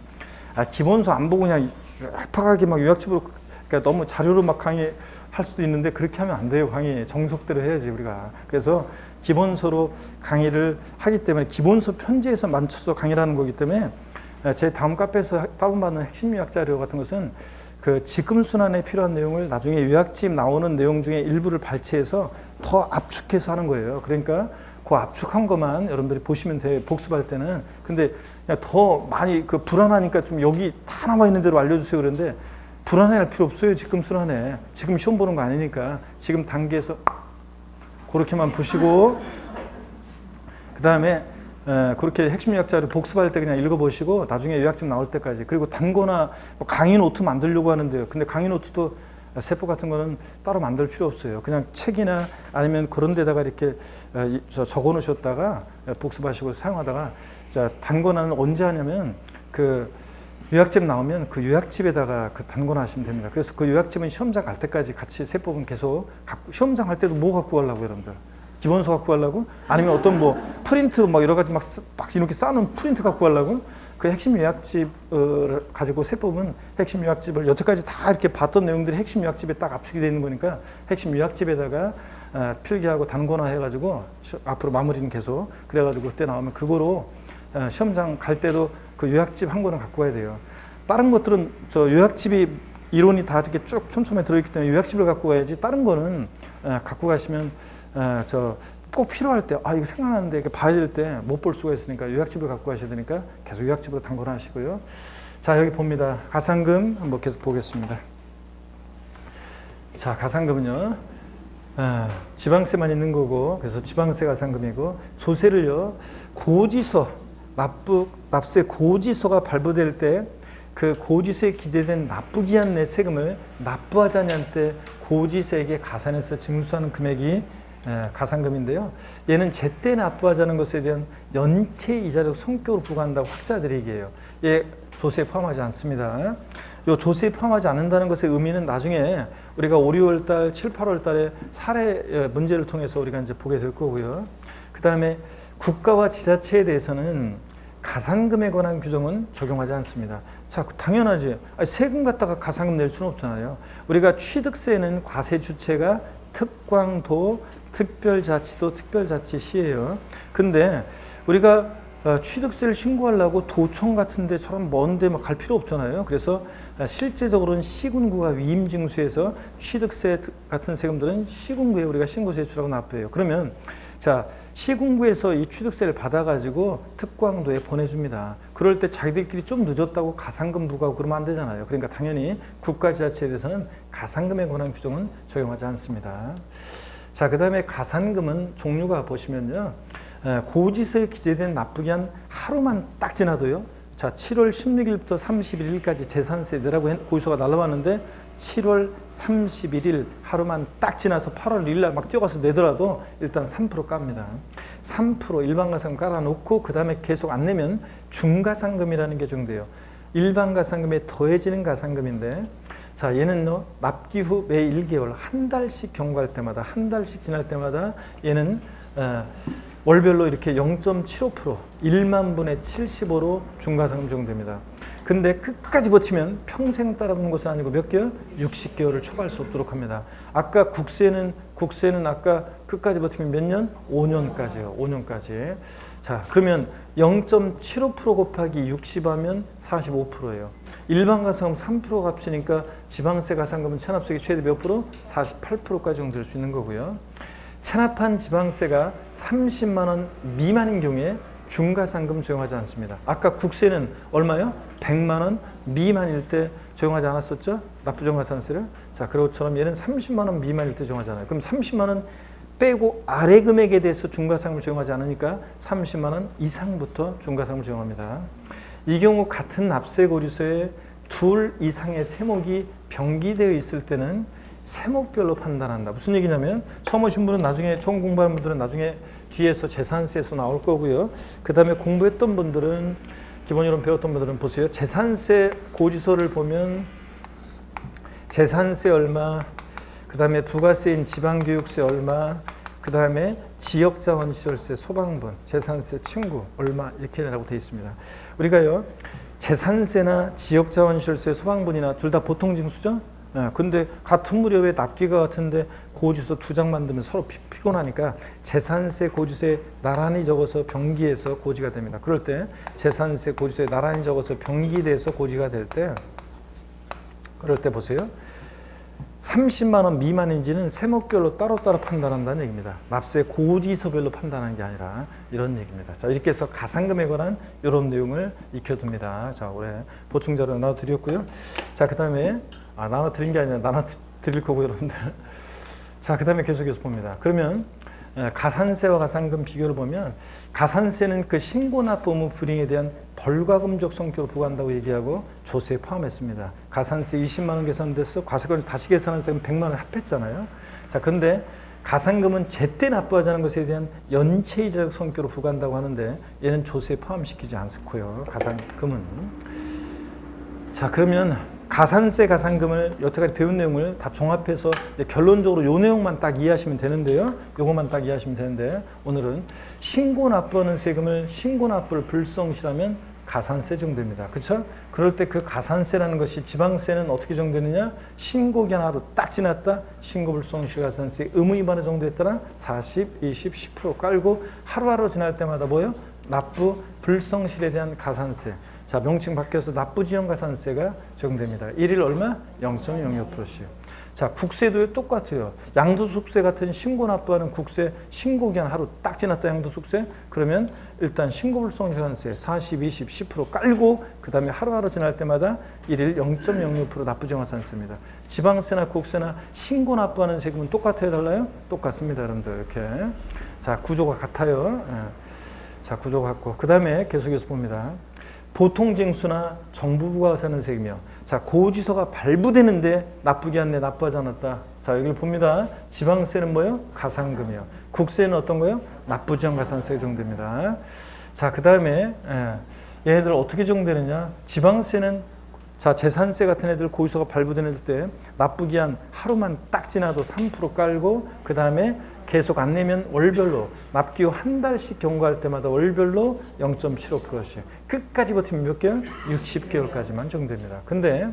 기본서 안 보고 그냥 얄팍하게 막 요약집으로 그러니까 너무 자료로 막 강의할 수도 있는데 그렇게 하면 안 돼요. 강의 정석대로 해야지 우리가. 그래서 기본서로 강의를 하기 때문에 기본서 편지에서 맞춰서 강의를 하는 거기 때문에 제 다음 카페에서 다운받는 핵심 요약 자료 같은 것은 그 지금 순환에 필요한 내용을 나중에 요약집 나오는 내용 중에 일부를 발췌해서 더 압축해서 하는 거예요. 그러니까 그 압축한 것만 여러분들이 보시면 돼요. 복습할 때는. 근데 그냥 더 많이 그 불안하니까 좀 여기 다 남아 있는 대로 알려주세요. 그런데 불안해할 필요 없어요. 지금 순환에. 지금 시험 보는 거 아니니까 지금 단계에서 그렇게만 보시고 그 다음에 그렇게 핵심 요약자를 복습할 때 그냥 읽어보시고 나중에 요약집 나올 때까지. 그리고 단거나 강의 노트 만들려고 하는데요. 근데 강의 노트도 세포 같은 거는 따로 만들 필요 없어요. 그냥 책이나 아니면 그런 데다가 이렇게 적어 놓으셨다가 복습하시고 사용하다가 자, 단거나는 언제 하냐면 그 요약집 나오면 그 요약집에다가 그 단거나 하시면 됩니다. 그래서 그 요약집은 시험장 갈 때까지 같이 세법은 계속 시험장 갈 때도 뭐 갖고 가려고 여러분들? 기본서 갖고 가려고? 아니면 어떤 뭐 프린트 뭐 여러 가지 막 이렇게 쌓아놓은 프린트 갖고 가려고? 그 핵심 요약집을 가지고 세법은 핵심 요약집을 여태까지 다 이렇게 봤던 내용들이 핵심 요약집에 딱 압축이 되어 있는 거니까 핵심 요약집에다가 필기하고 단거나 해가지고 앞으로 마무리는 계속 그래가지고 그때 나오면 그거로 시험장 갈 때도 그 요약집 한 권을 갖고 가야 돼요. 다른 것들은 저 요약집이 이론이 다 이렇게 쭉 촘촘히 들어있기 때문에 요약집을 갖고 가야지 다른 거는 갖고 가시면 꼭 필요할 때, 이거 생각나는데 이렇게 봐야 될 때 못 볼 수가 있으니까 요약집을 갖고 가셔야 되니까 계속 요약집으로 단거나 하시고요. 자, 여기 봅니다. 가산금 한번 계속 보겠습니다. 자, 가산금은요, 지방세만 있는 거고, 그래서 지방세 가산금이고, 조세를요, 고지서, 납세 고지서가 발부될 때 그 고지서에 기재된 납부기한 내 세금을 납부하지 않을 때 고지서에게 가산해서 징수하는 금액이 가산금인데요. 얘는 제때 납부하자는 것에 대한 연체 이자력 성격으로 부과한다고 학자들이 얘기해요. 얘 조세에 포함하지 않습니다. 요 조세에 포함하지 않는다는 것의 의미는 나중에 우리가 5, 6월 달, 7, 8월 달에 사례 문제를 통해서 우리가 이제 보게 될 거고요. 그 다음에 국가와 지자체에 대해서는 가산금에 관한 규정은 적용하지 않습니다. 자, 당연하지. 세금 갖다가 가산금 낼 수는 없잖아요. 우리가 취득세는 과세 주체가 특광도, 특별자치도, 특별자치시예요. 근데 우리가 취득세를 신고하려고 도청 같은 데처럼 먼데 막 갈 필요 없잖아요. 그래서 실제적으로는 시군구가 위임징수에서 취득세 같은 세금들은 시군구에 우리가 신고 제출하고 납부해요. 그러면 자, 시군구에서 이 취득세를 받아가지고 특광도에 보내줍니다. 그럴 때 자기들끼리 좀 늦었다고 가산금 부과하고 그러면 안 되잖아요. 그러니까 당연히 국가 지자체에 대해서는 가산금에 관한 규정은 적용하지 않습니다. 자, 그 다음에 가산금은 종류가 보시면요. 고지서에 기재된 납부기한 하루만 딱 지나도요. 자, 7월 16일부터 31일까지 재산세 내라고 고지서가 날라왔는데 7월 31일 하루만 딱 지나서 8월 1일 날 막 뛰어가서 내더라도 일단 3% 깝니다. 3% 일반가산금 깔아놓고 그 다음에 계속 안 내면 중가산금이라는 게 적용돼요. 일반가산금에 더해지는 가산금인데 자, 얘는요, 납기 후 매 1개월 한 달씩 경과할 때마다 한 달씩 지날 때마다 얘는 월별로 이렇게 0.75% 1만 분의 75로 중과상금 적용됩니다. 근데 끝까지 버티면 평생 따라붙는 것은 아니고 몇 개월? 60개월을 초과할 수 없도록 합니다. 아까 국세는 아까 끝까지 버티면 몇 년? 5년까지요. 5년까지. 자, 그러면 0.75% 곱하기 60 하면 45%예요. 일반 가산금 3% 값이니까 지방세 가산금은 체납액의 최대 몇 프로? 48%까지 적용될 수 있는 거고요. 체납한 지방세가 30만 원 미만인 경우에 중가상금 적용하지 않습니다. 아까 국세는 얼마요? 100만 원 미만일 때 적용하지 않았었죠? 납부정가산세를. 자, 그것처럼 얘는 30만 원 미만일 때 적용하잖아요. 그럼 30만 원 빼고 아래 금액에 대해서 중가상금을 적용하지 않으니까 30만 원 이상부터 중가상금을 적용합니다. 이 경우 같은 납세고지서에 둘 이상의 세목이 병기되어 있을 때는 세목별로 판단한다. 무슨 얘기냐면 처음 오신 분은 나중에 처음 공부하는 분들은 나중에 뒤에서 재산세에서 나올 거고요. 그 다음에 공부했던 분들은 기본이론 배웠던 분들은 보세요. 재산세 고지서를 보면 재산세 얼마, 그 다음에 부가세인 지방교육세 얼마, 그 다음에 지역자원시설세 소방분, 재산세 친구 얼마 이렇게 내라고 되어 있습니다. 우리가요 재산세나 지역자원시설세 소방분이나 둘 다 보통징수죠. 근데 같은 무렵에 납기가 같은데 고지서 2장 만들면 서로 피곤하니까 재산세 고지서에 나란히 적어서 병기해서 고지가 됩니다. 그럴 때 재산세 고지서에 나란히 적어서 병기돼서 고지가 될 때 그럴 때 보세요. 30만 원 미만인지는 세목별로 따로따로 판단한다는 얘기입니다. 납세 고지서별로 판단하는 게 아니라 이런 얘기입니다. 자, 이렇게 해서 가산금에 관한 이런 내용을 익혀둡니다. 자, 올해 보충자료 나눠드렸고요. 자, 그 다음에 나눠드린 게 아니라 나눠드릴 거고 여러분들. 자, 그 다음에 계속해서 봅니다. 그러면 가산세와 가산금 비교를 보면 가산세는 그 신고납부 의무 불이행에 대한 벌과금적 성격을 부과한다고 얘기하고 조세에 포함했습니다. 가산세 20만 원 계산됐어. 과세권에서 다시 계산한 세금 100만 원 합했잖아요. 자, 근데 가산금은 제때 납부하자는 것에 대한 연체이자적 성격으로 부과한다고 하는데 얘는 조세에 포함시키지 않고요. 가산금은. 자, 그러면 가산세, 가산금을 여태까지 배운 내용을 다 종합해서 이제 결론적으로 요 내용만 딱 이해하시면 되는데요. 요것만 딱 이해하시면 되는데 오늘은 신고납부하는 세금을 신고납부를 불성실하면 가산세 적용됩니다. 그렇죠? 그럴 때 그 가산세라는 것이 지방세는 어떻게 적용되느냐? 신고기한 하루 딱 지났다. 신고불성실 가산세 의무 위반에 적용됐더라. 40, 20, 10% 깔고 하루하루 지날 때마다 뭐요? 납부 불성실에 대한 가산세. 자, 명칭 바뀌어서 납부지연가산세가 적용됩니다. 1일 얼마? 0.06%씩. 자, 국세도 똑같아요. 양도소득세 같은 신고납부하는 국세 신고기한 하루 딱 지났다 양도소득세 그러면 일단 신고불성실가산세 40, 20, 10% 깔고 그 다음에 하루하루 지날 때마다 1일 0.06% 납부지연가산세입니다. 지방세나 국세나 신고납부하는 세금은 똑같아요, 달라요? 똑같습니다, 여러분들. 이렇게. 자, 구조가 같아요. 자, 구조가 같고 그 다음에 계속해서 봅니다. 보통징수나 정부 부과하는 세금이요. 자, 고지서가 발부되는데 납부기한 내 납부하지 않았다. 자, 여기 봅니다. 지방세는 뭐요? 가산금이요. 국세는 어떤 거요? 납부지연가산세가 적용됩니다. 자, 그 다음에 얘네들 어떻게 적용되느냐? 지방세는 자, 재산세 같은 애들 고지서가 발부될 때 납부 기한 하루만 딱 지나도 3% 깔고 그 다음에 계속 안 내면 월별로 납기 후 한 달씩 경과할 때마다 월별로 0.75%씩 끝까지 버티면 몇 개월? 60개월까지만 적용됩니다. 근데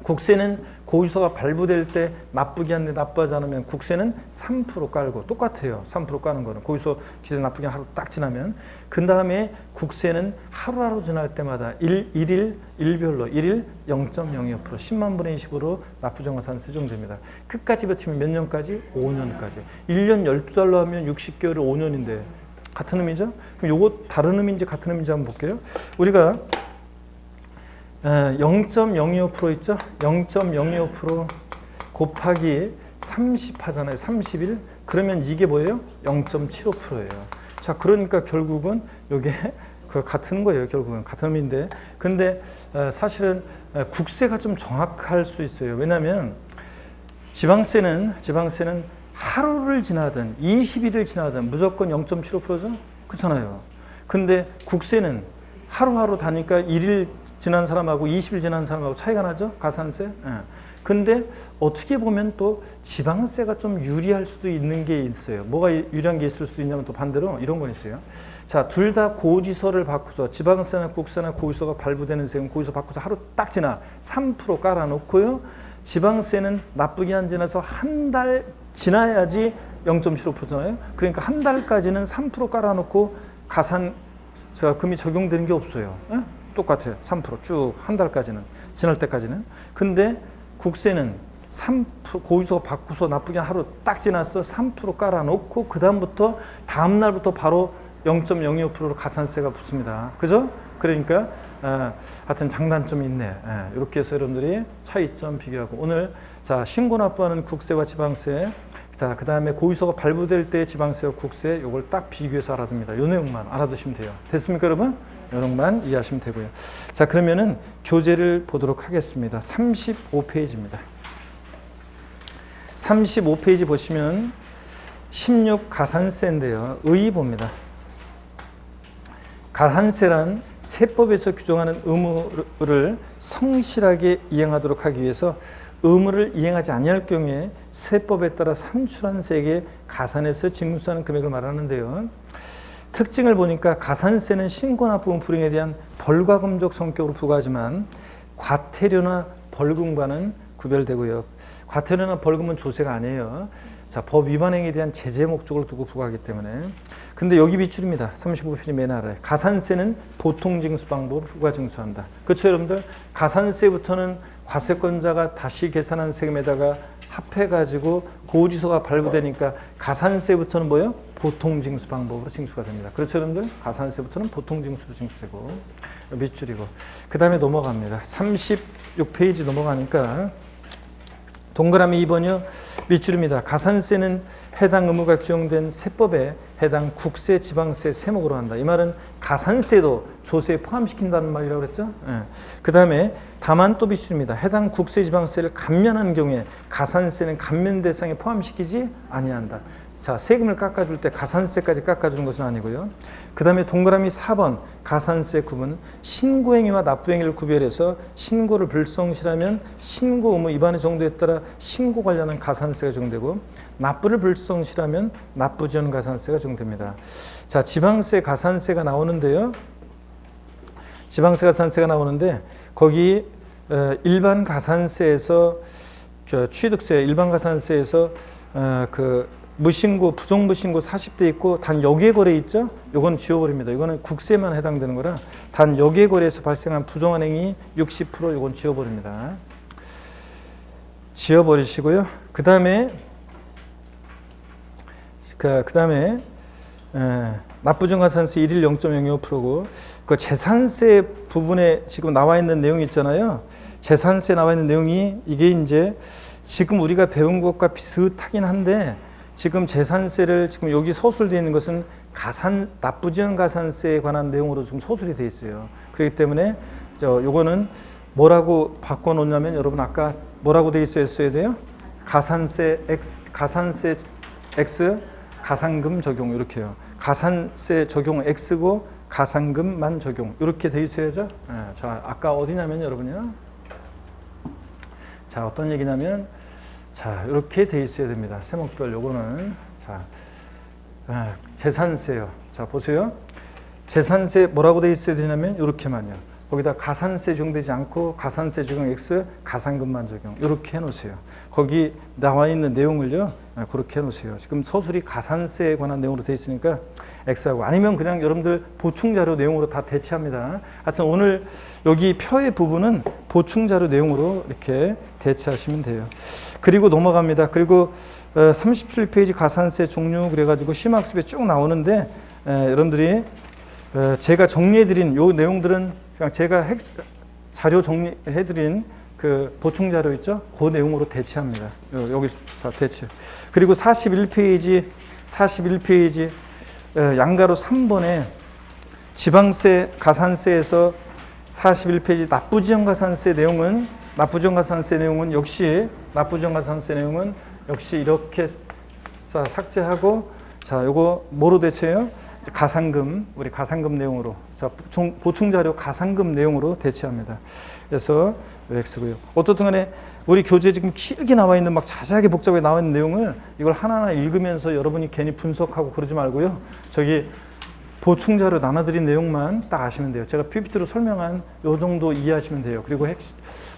국세는 고지서가 발부될 때 납부 기한 내 납부하지 않으면 국세는 3% 깔고 똑같아요. 3% 까는 거는 고지서 기재 납부 기한 하루 딱 지나면 그 다음에 국세는 하루하루 지날 때마다 일별로 1일 0.02% 10만 분의 20으로 납부정가산세 적용됩니다. 끝까지 버티면 몇 년까지? 5년까지. 1년 12달러 하면 60개월이 5년인데 같은 의미죠? 그럼 요거 다른 의미인지 같은 의미인지 한번 볼게요. 우리가 0.025% 있죠? 0.025% 곱하기 30 하잖아요. 30일. 그러면 이게 뭐예요? 0.75%예요. 자, 그러니까 결국은 이게 같은 거예요. 결국은 같은 의미인데. 근데 사실은 국세가 좀 정확할 수 있어요. 왜냐하면 지방세는 하루를 지나든 20일을 지나든 무조건 0.75%죠? 그렇잖아요. 근데 국세는 하루하루 다니까 1일 지난 사람하고 20일 지난 사람하고 차이가 나죠? 가산세. 예. 근데 어떻게 보면 또 지방세가 좀 유리할 수도 있는 게 있어요. 뭐가 유리한 게 있을 수도 있냐면 또 반대로 이런 건 있어요. 자, 둘 다 고지서를 바꾸서 지방세나 국세나 고지서가 발부되는 세금 고지서 바꾸서 하루 딱 지나 3% 깔아놓고요. 지방세는 납부 기한 지나서 한 달 지나야지 0.75%잖아요. 그러니까 한 달까지는 3% 깔아놓고 가산금이 적용되는 게 없어요. 예? 똑같아요. 3% 쭉 한 달까지는 지날 때까지는. 근데 국세는 3% 고지서 바꾸서 납부 기한 하루 딱 지났어 3% 깔아놓고 그 다음부터 다음 날부터 바로 0.025%로 가산세가 붙습니다. 그죠? 그러니까 하여튼 장단점이 있네. 이렇게 해서 여러분들이 차이점 비교하고 오늘 자 신고 납부하는 국세와 지방세 자 그 다음에 고지서가 발부될 때 지방세와 국세 이걸 딱 비교해서 알아둡니다. 이 내용만 알아두시면 돼요. 됐습니까 여러분? 이 내용만 이해하시면 되고요. 자 그러면은 교재를 보도록 하겠습니다. 35페이지입니다. 35페이지 보시면 16 가산세인데요. 의의보입니다. 가산세란 세법에서 규정하는 의무를 성실하게 이행하도록 하기 위해서 의무를 이행하지 아니할 경우에 세법에 따라 산출한 세액에 가산해서 징수하는 금액을 말하는데요. 특징을 보니까 가산세는 신고납부금 불이행에 대한 벌과금적 성격으로 부과하지만 과태료나 벌금과는 구별되고요. 과태료나 벌금은 조세가 아니에요. 자, 법 위반 행위에 대한 제재 목적을 두고 부과하기 때문에. 근데 여기 비출입니다. 35페이지 맨 아래. 가산세는 보통 징수 방법으로 부과 징수한다. 그렇죠, 여러분들? 가산세부터는 과세권자가 다시 계산한 세금에다가 합해가지고 고지서가 발부되니까 가산세부터는 뭐예요? 보통 징수 방법으로 징수가 됩니다. 그렇죠, 여러분들? 가산세부터는 보통 징수로 징수되고 밑줄이고 그 다음에 넘어갑니다. 36페이지 넘어가니까 동그라미 2번이요. 밑줄입니다. 가산세는 해당 의무가 규정된 세법에 해당 국세, 지방세 세목으로 한다. 이 말은 가산세도 조세에 포함시킨다는 말이라고 그랬죠. 예. 그 다음에 다만 또 밑줄입니다. 해당 국세, 지방세를 감면하는 경우에 가산세는 감면 대상에 포함시키지 아니한다. 자, 세금을 깎아줄 때 가산세까지 깎아주는 것은 아니고요. 그 다음에 동그라미 4번 가산세 구분 신고행위와 납부행위를 구별해서 신고를 불성실하면 신고 의무 위반의 정도에 따라 신고 관련한 가산세가 적용되고 납부를 불성실하면 납부 지연 가산세가 적용됩니다. 자, 지방세 가산세가 나오는데요. 지방세 가산세가 나오는데 거기 일반 가산세에서 취득세 일반 가산세에서 그 무신고, 부정무신고 40대 있고 단 역외거래 있죠? 이건 지워버립니다. 이거는 국세만 해당되는 거라 단 역외거래에서 발생한 부정한 행위 60% 이건 지워버립니다. 지워버리시고요. 그 다음에 납부정가산세 1일 0.025%고 그 재산세 부분에 지금 나와 있는 내용이 있잖아요. 재산세 나와 있는 내용이 이게 이제 지금 우리가 배운 것과 비슷하긴 한데 지금 재산세를 지금 여기 서술되어 있는 것은 납부지연 가산세에 관한 내용으로 지금 서술이 되어 있어요. 그렇기 때문에 요거는 뭐라고 바꿔놓냐면 여러분 아까 뭐라고 되어 있어야 돼요? 가산세 X 가산금 적용 이렇게요. 가산세 적용 X고 가상금만 적용. 이렇게 돼 있어야죠. 자, 아까 어디냐면 여러분요. 자, 어떤 얘기냐면, 자, 이렇게 돼 있어야 됩니다. 세목별 요거는. 자, 재산세요. 자, 보세요. 재산세 뭐라고 돼 있어야 되냐면, 이렇게만요. 거기다 가산세 적용되지 않고 가산세 적용 X, 가상금만 적용. 이렇게 해놓으세요. 거기 나와 있는 내용을요. 그렇게 해놓으세요. 지금 서술이 가산세에 관한 내용으로 돼 있으니까 X하고, 아니면 그냥 여러분들 보충자료 내용으로 다 대체합니다. 하여튼 오늘 여기 표의 부분은 보충자료 내용으로 이렇게 대체하시면 돼요. 그리고 넘어갑니다. 그리고 37페이지 가산세 종류 그래가지고 심학습에 쭉 나오는데, 여러분들이 제가 정리해드린 요 내용들은 그냥 제가 자료 정리해드린 그 보충 자료 있죠? 그 내용으로 대체합니다. 여기 자, 대체. 그리고 41페이지 양가로 3번에 지방세 가산세에서 41페이지 납부지역 가산세 내용은 역시 이렇게 삭제하고, 자, 요거 뭐로 대체해요? 가상금, 우리 가상금 내용으로, 자, 보충 자료 가상금 내용으로 대체합니다. 그래서 X고요. 어떻든 간에 우리 교재에 지금 길게 나와 있는, 막 자세하게 복잡하게 나와 있는 내용을 이걸 하나하나 읽으면서 여러분이 괜히 분석하고 그러지 말고요. 저기 보충 자료 나눠드린 내용만 딱 아시면 돼요. 제가 PPT로 설명한 요 정도 이해하시면 돼요. 그리고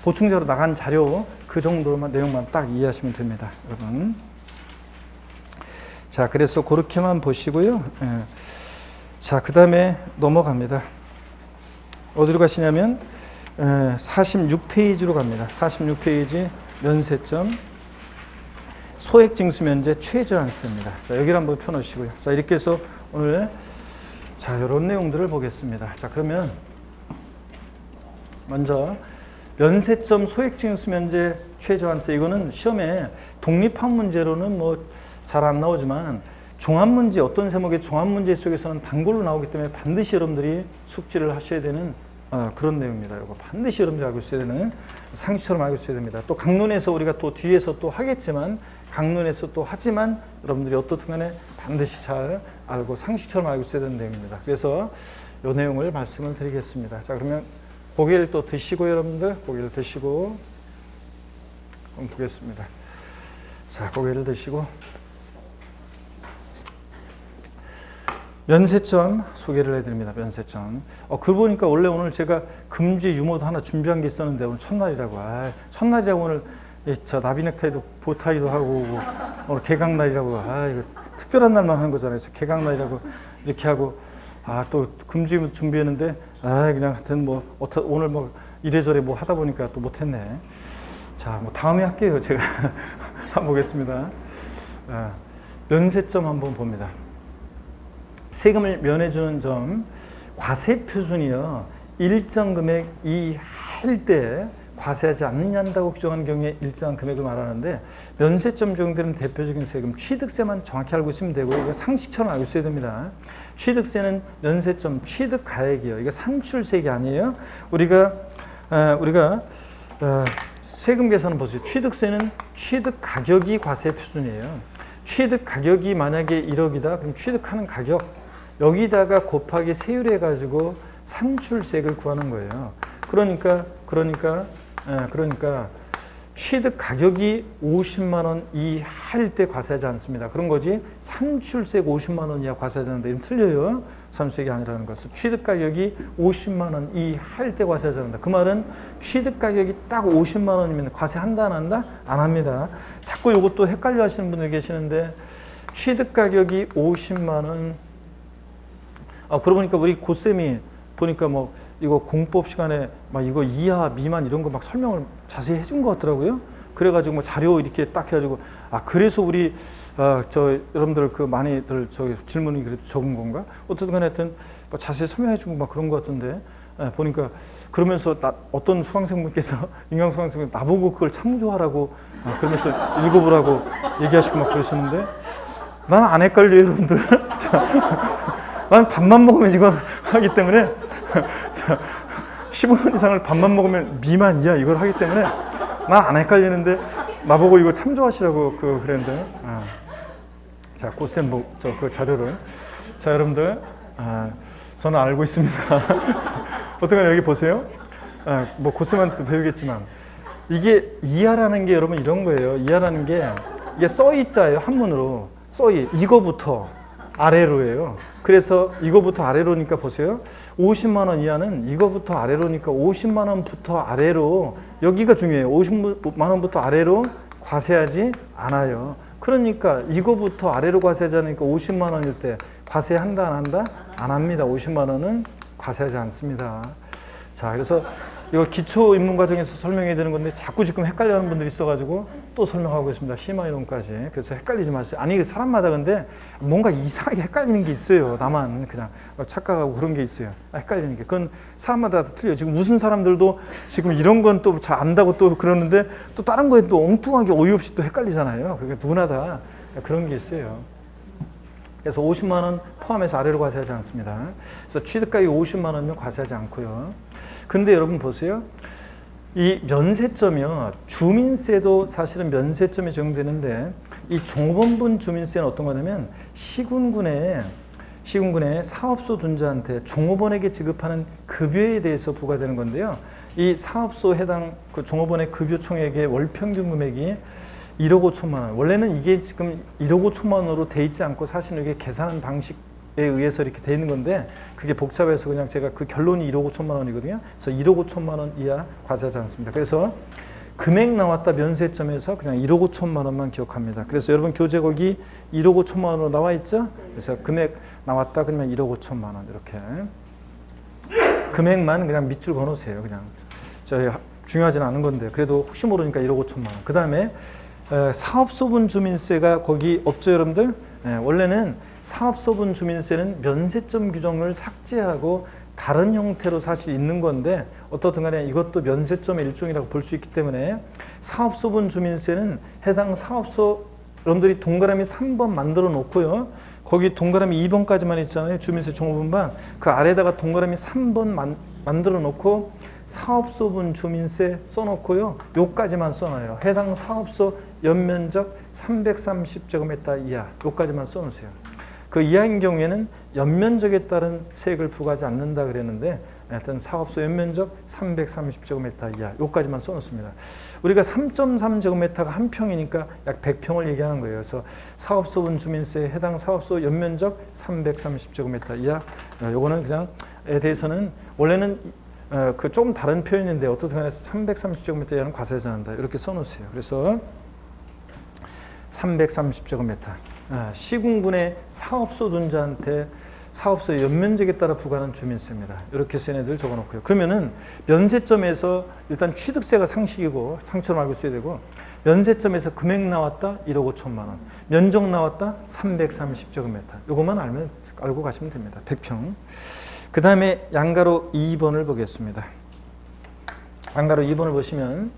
보충 자료 나간 자료 그 정도만 내용만 딱 이해하시면 됩니다, 여러분. 자, 그래서 그렇게만 보시고요. 자, 그 다음에 넘어갑니다. 어디로 가시냐면 46페이지로 갑니다. 46페이지 면세점 소액징수면제 최저한세입니다. 자, 여기를 한번 펴놓으시고요. 자, 이렇게 해서 오늘 자, 이런 내용들을 보겠습니다. 자, 그러면 먼저 면세점 소액징수면제 최저한세, 이거는 시험에 독립한 문제로는 뭐 잘 안 나오지만 종합문제, 어떤 세목의 종합문제 속에서는 단골로 나오기 때문에 반드시 여러분들이 숙지를 하셔야 되는 그런 내용입니다. 이거 반드시 여러분들이 알고 있어야 되는, 상식처럼 알고 있어야 됩니다. 또 강론에서 우리가 또 뒤에서 또 하겠지만, 강론에서 또 하지만 여러분들이 어떻든 간에 반드시 잘 알고 상식처럼 알고 있어야 되는 내용입니다. 그래서 이 내용을 말씀을 드리겠습니다. 자, 그러면 고개를 또 드시고, 여러분들 고개를 드시고 한번 보겠습니다. 자, 고개를 드시고 면세점 소개를 해드립니다. 면세점. 글 보니까 원래 오늘 제가 금주의 유머도 하나 준비한 게 있었는데 오늘 첫날이라고. 첫날이라고 오늘 저 나비 넥타이도 보타이도 하고 오늘 개강날이라고. 이거 특별한 날만 하는 거잖아요. 개강날이라고 이렇게 하고, 또 금주의 준비했는데 그냥 하여튼 뭐 오늘 뭐 이래저래 뭐 하다 보니까 또 못했네. 자, 뭐 다음에 할게요. 제가 한번 보겠습니다. 면세점 한번 봅니다. 세금을 면해주는 점, 과세 표준이요. 일정 금액 이할 때 과세하지 않는다고 규정하는 경우에 일정한 금액을 말하는데, 면세점 적용되는 대표적인 세금, 취득세만 정확히 알고 있으면 되고, 이거 상식처럼 알고 있어야 됩니다. 취득세는 면세점 취득가액이요. 이거 산출세액이 아니에요. 우리가 세금 계산은 보세요. 취득세는 취득가격이 과세 표준이에요. 취득가격이 만약에 1억이다. 그럼 취득하는 가격 여기다가 곱하기 세율 해가지고 산출세액을 구하는 거예요. 그러니까 취득 가격이 50만 원 이하일 때 과세하지 않습니다. 그런 거지 산출세액 50만 원 이하 과세하지 않는다. 이러면 틀려요. 산출세액이 아니라는 것은 취득 가격이 50만 원 이하일 때 과세하지 않는다. 그 말은 취득 가격이 딱 50만 원이면 과세한다 안 한다? 안 합니다. 자꾸 이것도 헷갈려 하시는 분들 계시는데, 취득 가격이 50만 원. 그러고 보니까 우리 고쌤이 보니까 뭐 이거 공법 시간에 막 이거 이하 미만 이런 거 막 설명을 자세히 해준 것 같더라고요. 그래가지고 뭐 자료 이렇게 딱 해가지고 그래서 우리 저 여러분들 그 많이들 저 질문이 그래도 적은 건가? 어떻든 간에 하여튼 뭐 자세히 설명해주고 막 그런 것 같은데, 보니까 그러면서 어떤 수강생분께서 인강 수강생분 나보고 그걸 참조하라고 그러면서 읽어보라고 얘기하시고 막 그러시는데, 나는 안 헷갈려요, 여러분들. 나는 밥만 먹으면 이거 하기 때문에 15분 이상을 밥만 먹으면 미만 이하 이걸 하기 때문에 난 안 헷갈리는데, 나보고 이거 참조하시라고 그랬는데, 자, 고쌤 그 자료를. 자, 여러분들, 저는 알고 있습니다. 어떡하나 여기 보세요. 뭐 고쌤한테도 배우겠지만 이게 이하라는 게 여러분 이런 거예요. 이하라는 게 이게 써있자예요. 한문으로 써이 이거부터 아래로예요. 그래서 이거부터 아래로니까 보세요. 50만 원 이하는 이거부터 아래로니까 50만 원부터 아래로 여기가 중요해요. 50만 원부터 아래로 과세하지 않아요. 그러니까 이거부터 아래로 과세하지 않으니까 50만 원일 때 과세한다 안 한다? 안 합니다. 50만 원은 과세하지 않습니다. 자, 그래서 이거 기초 입문 과정에서 설명해야 되는 건데 자꾸 지금 헷갈려하는 분들이 있어가지고 또 설명하고 있습니다. 심화 이론까지. 그래서 헷갈리지 마세요. 아니 사람마다 근데 뭔가 이상하게 헷갈리는 게 있어요. 나만 그냥 착각하고 그런 게 있어요. 헷갈리는 게. 그건 사람마다 다 틀려요. 지금 무슨 사람들도 지금 이런 건 또 잘 안다고 또 그러는데 또 다른 거에 또 엉뚱하게 어이없이 또 헷갈리잖아요. 그게 누구나 다 그런 게 있어요. 그래서 50만 원 포함해서 아래로 과세하지 않습니다. 그래서 취득가액 50만 원이면 과세하지 않고요. 근데 여러분 보세요. 이 면세점이요. 주민세도 사실은 면세점에 적용되는데 이 종업원분 주민세는 어떤 거냐면 시군군의 사업소 둔자한테 종업원에게 지급하는 급여에 대해서 부과되는 건데요. 이 사업소 해당 그 종업원의 급여 총액의 월 평균 금액이 1억 5천만 원. 원래는 이게 지금 1억 5천만 원으로 돼 있지 않고 사실은 이게 계산하는 방식에 의해서 이렇게 돼 있는 건데 그게 복잡해서 그냥 제가 그 결론이 1억 5천만 원이거든요. 그래서 1억 5천만 원 이하 과세하지 않습니다. 그래서 금액 나왔다 면세점에서 그냥 1억 5천만 원만 기억합니다. 그래서 여러분 교재 거기 1억 5천만 원으로 나와 있죠? 그래서 금액 나왔다 그러면 1억 5천만 원 이렇게 금액만 그냥 밑줄 그어놓으세요. 그냥 저희 중요하지는 않은 건데 그래도 혹시 모르니까 1억 5천만 원. 그 다음에 사업소분 주민세가 거기 없죠, 여러분들? 원래는 사업소분 주민세는 면세점 규정을 삭제하고 다른 형태로 사실 있는 건데 어떻든 간에 이것도 면세점의 일종이라고 볼 수 있기 때문에 사업소분 주민세는 해당 사업소 여러분들이 동그라미 3번 만들어 놓고요. 거기 동그라미 2번까지만 있잖아요. 주민세 종업원반. 그 아래다가 동그라미 3번 만들어 놓고 사업소분 주민세 써놓고요. 요까지만 써놔요. 해당 사업소 연면적 330제곱미터 이하 요까지만 써놓으세요. 그 이하인 경우에는 연면적에 따른 세액을 부과하지 않는다 그랬는데 하여튼 사업소 연면적 330제곱미터 이하 요까지만 써놓습니다. 우리가 3.3제곱미터가 한 평이니까 약 100평을 얘기하는 거예요. 그래서 사업소분 주민세에 해당 사업소 연면적 330제곱미터 이하 요거는 그냥에 대해서는 원래는 그 조금 다른 표현인데 어떻든 간에 330제곱미터 이하는 과세하지 않는다 이렇게 써놓으세요. 그래서 330제곱미터 시군군의 사업소 둔자한테 사업소 연면적에 따라 부과하는 주민세입니다. 이렇게 해서 얘네들 적어놓고요. 그러면은 면세점에서 일단 취득세가 상식이고 상처럼 알고 있어야 되고 면세점에서 금액 나왔다 1억 5천만 원 면적 나왔다 330제곱미터 요것만 알고 가시면 됩니다. 100평. 그 다음에 양가로 2번을 보겠습니다. 양가로 2번을 보시면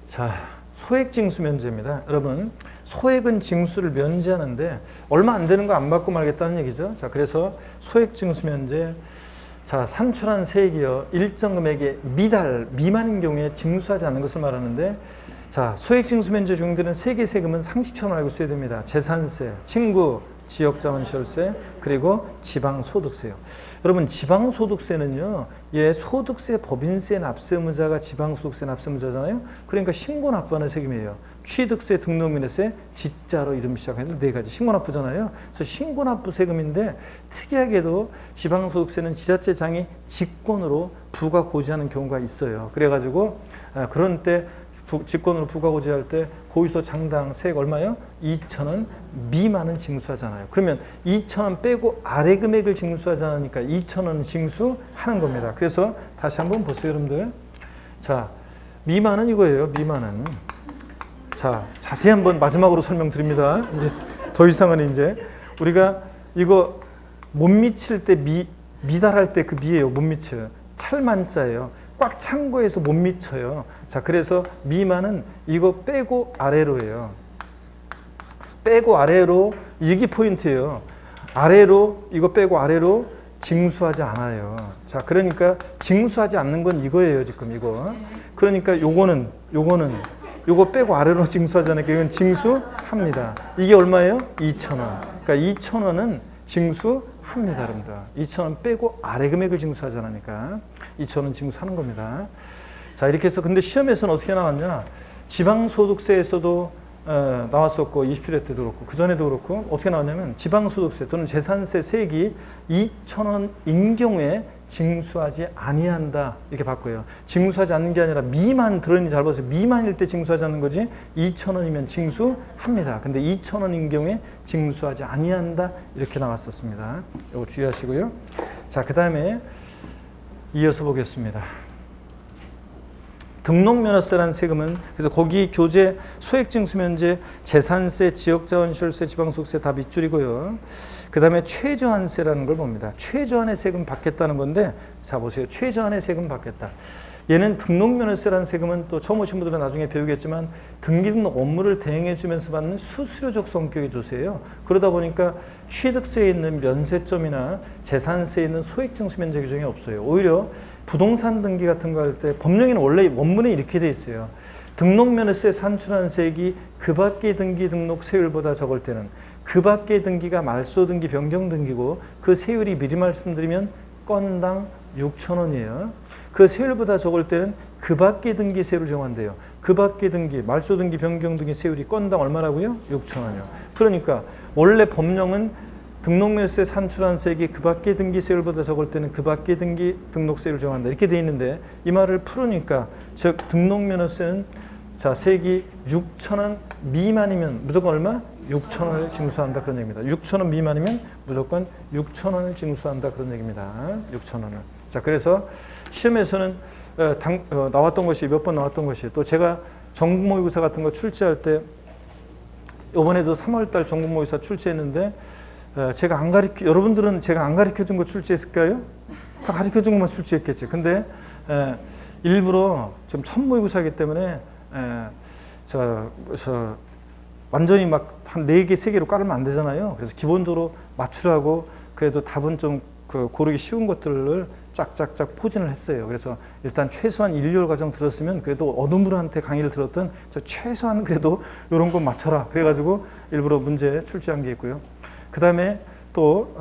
자 소액징수 면제입니다. 여러분 소액은 징수를 면제하는데 얼마 안 되는 거 안 받고 말겠다는 얘기죠. 자 그래서 소액징수 면제 자 산출한 세액이요 일정 금액의 미만인 경우에 징수하지 않는 것을 말하는데 자 소액징수 면제 적용되는 세 개 세금은 상식처럼 알고 있어야 됩니다. 재산세, 친구, 지역자원시설세 그리고 지방소득세요. 여러분 지방소득세는요. 예, 소득세 법인세 납세의무자가 지방소득세 납세의무자잖아요. 그러니까 신고납부하는 세금이에요. 취득세, 등록민세세, 지자로 이름 시작하는 네 가지 신고납부잖아요. 그래서 신고납부 세금인데 특이하게도 지방소득세는 지자체장이 직권으로 부과 고지하는 경우가 있어요. 그래가지고 그런 때 직권으로 부과 고지할 때 고유소 장당 세액 얼마요? 2,000원 미만은 징수하잖아요. 그러면 2,000원 빼고 아래 금액을 징수하지 않으니까 2,000원 징수하는 겁니다. 그래서 다시 한번 보세요, 여러분들. 자, 미만은 이거예요. 미만은. 자, 자세히 한번 마지막으로 설명드립니다. 이제 더 이상은 이제 우리가 이거 못 미칠 때 미달할 때 그 미예요. 못 미칠. 찰만자예요. 꽉 찬 거에서 못 미쳐요. 자, 그래서 미만은 이거 빼고 아래로예요. 빼고 아래로 이게 포인트예요. 아래로 이거 빼고 아래로 징수하지 않아요. 자, 그러니까 징수하지 않는 건 이거예요, 지금 이거. 그러니까 요거는 요거 빼고 아래로 징수하잖아요. 이건 징수합니다. 이게 얼마예요? 2,000원. 그러니까 2,000원은 징수 합니다, 여러분들. 2,000원 빼고 아래 금액을 징수하지 않으니까 2,000원 징수하는 겁니다. 자, 이렇게 해서 근데 시험에서는 어떻게 나왔냐? 지방소득세에서도 나왔었고 27회 때도 그렇고 그 전에도 그렇고 어떻게 나왔냐면 지방소득세 또는 재산세 세액이 2,000원인 경우에 징수하지 아니한다 이렇게 바꿔요. 징수하지 않는 게 아니라 미만 들어있는지 잘 보세요. 미만일 때 징수하지 않는 거지 2,000원이면 징수합니다. 근데 2,000원인 경우에 징수하지 아니한다 이렇게 나왔었습니다. 이거 주의하시고요. 자, 그 다음에 이어서 보겠습니다. 등록면허세라는 세금은 그래서 거기 교재 소액징수면제 재산세 지역자원시설세 지방소득세 다 밑줄이고요. 그 다음에 최저한세라는 걸 봅니다. 최저한의 세금 받겠다는 건데 자 보세요. 최저한의 세금 받겠다. 얘는 등록면허세라는 세금은 또 처음 오신 분들은 나중에 배우겠지만 등기등록 업무를 대행해 주면서 받는 수수료적 성격의 조세예요. 그러다 보니까 취득세에 있는 면세점이나 재산세에 있는 소액징수면제 규정이 없어요. 오히려 부동산 등기 같은 거 할 때 법령에는 원래 원문에 이렇게 돼 있어요. 등록면허세 산출한 세액이 그 밖의 등기 등록 세율보다 적을 때는 그 밖의 등기가 말소등기, 변경등기고 그 세율이 미리 말씀드리면 건당 6,000원이에요. 그 세율보다 적을 때는 그 밖의 등기 세율을 정한대요. 그 밖의 등기, 말소등기, 변경등기 세율이 건당 얼마라고요? 6,000원이요. 그러니까 원래 법령은 등록면허세 산출한 세액이 그 밖의 등기 세율보다 적을 때는 그 밖의 등기 등록세율을 정한다. 이렇게 돼 있는데 이 말을 풀으니까 즉 등록면허세는 자 세액이 6,000원 미만이면 무조건 얼마? 6,000원을 징수한다 그런 얘기입니다. 6,000원 미만이면 무조건 6,000원을 징수한다 그런 얘기입니다. 6,000원을. 자, 그래서 시험에서는 나왔던 것이 몇 번 나왔던 것이 또 제가 전국모의고사 같은 거 출제할 때 이번에도 3월달 전국모의고사 출제했는데 제가 안 가르쳐 여러분들은 제가 안 가르쳐 준 거 출제했을까요? 다 가르쳐 준 것만 출제했겠지. 근데 일부러 좀 첫 모의고사이기 때문에 완전히 막 한 4개, 3개로 깔으면 안 되잖아요. 그래서 기본적으로 맞추라고 그래도 답은 좀 고르기 쉬운 것들을 쫙쫙쫙 포진을 했어요. 그래서 일단 최소한 1, 2월 과정 들었으면 그래도 어느 분한테 강의를 들었던 저 최소한 그래도 이런 거 맞춰라. 그래가지고 일부러 문제 출제한 게 있고요. 그 다음에 또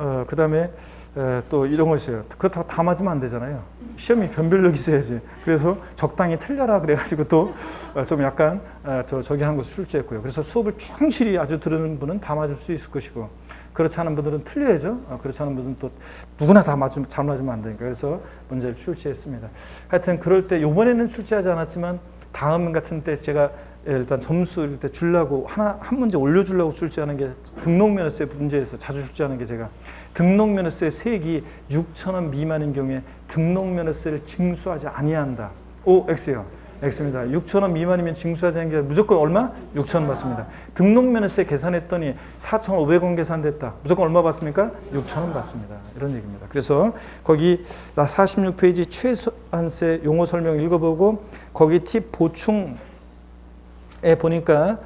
이런 거 있어요. 그렇다고 다 맞으면 안 되잖아요. 시험이 변별력이 있어야지. 그래서 적당히 틀려라 그래가지고 또 좀 약간 저기 한 것을 출제했고요. 그래서 수업을 충실히 아주 들으는 분은 다 맞을 수 있을 것이고 그렇지 않은 분들은 틀려야죠. 그렇지 않은 분들은 또 누구나 다 잘 맞으면 안 되니까 그래서 문제를 출제했습니다. 하여튼 그럴 때 이번에는 출제하지 않았지만 다음 같은 때 제가 일단 점수 이럴 때 주려고 한 문제 올려주려고 출제하는 게 등록면허세 문제에서 자주 출제하는 게 제가 등록면허세 세액이 6,000원 미만인 경우에 등록면허세를 징수하지 아니한다. O, X요. X입니다. 6,000원 미만이면 징수하지 않는 게 무조건 얼마? 6,000원 받습니다. 등록면허세 계산했더니 4,500원 계산됐다. 무조건 얼마 받습니까? 6,000원 받습니다. 이런 얘기입니다. 그래서 거기 46페이지 최소한세 용어 설명 읽어보고 거기 팁 보충에 보니까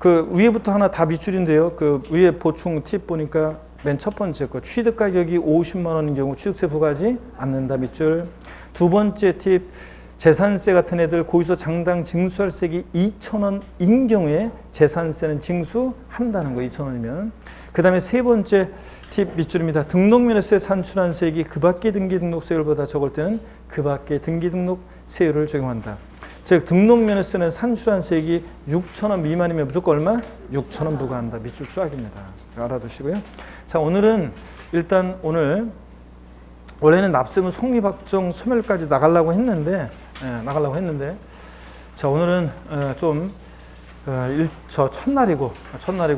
그 위에부터 하나 다 밑줄인데요. 그 위에 보충 팁 보니까 맨 첫 번째 거 취득 가격이 50만 원인 경우 취득세 부과하지 않는다 밑줄. 두 번째 팁 재산세 같은 애들 고의서 장당 징수할 세액이 2,000원인 경우에 재산세는 징수한다는 거 2,000원이면. 그 다음에 세 번째 팁 밑줄입니다. 등록면허세 산출한 세액이 그 밖의 등기 등록 세율보다 적을 때는 그 밖의 등기 등록 세율을 적용한다. 즉 등록면허세는 산출한 세액이 6,000원 미만이면 무조건 얼마? 6,000원 부과한다. 밑줄 쫙입니다. 알아두시고요. 자, 오늘은 일단 오늘 원래는 납세금 성립확정 소멸까지 나가려고 했는데 자 오늘은 저 첫날이고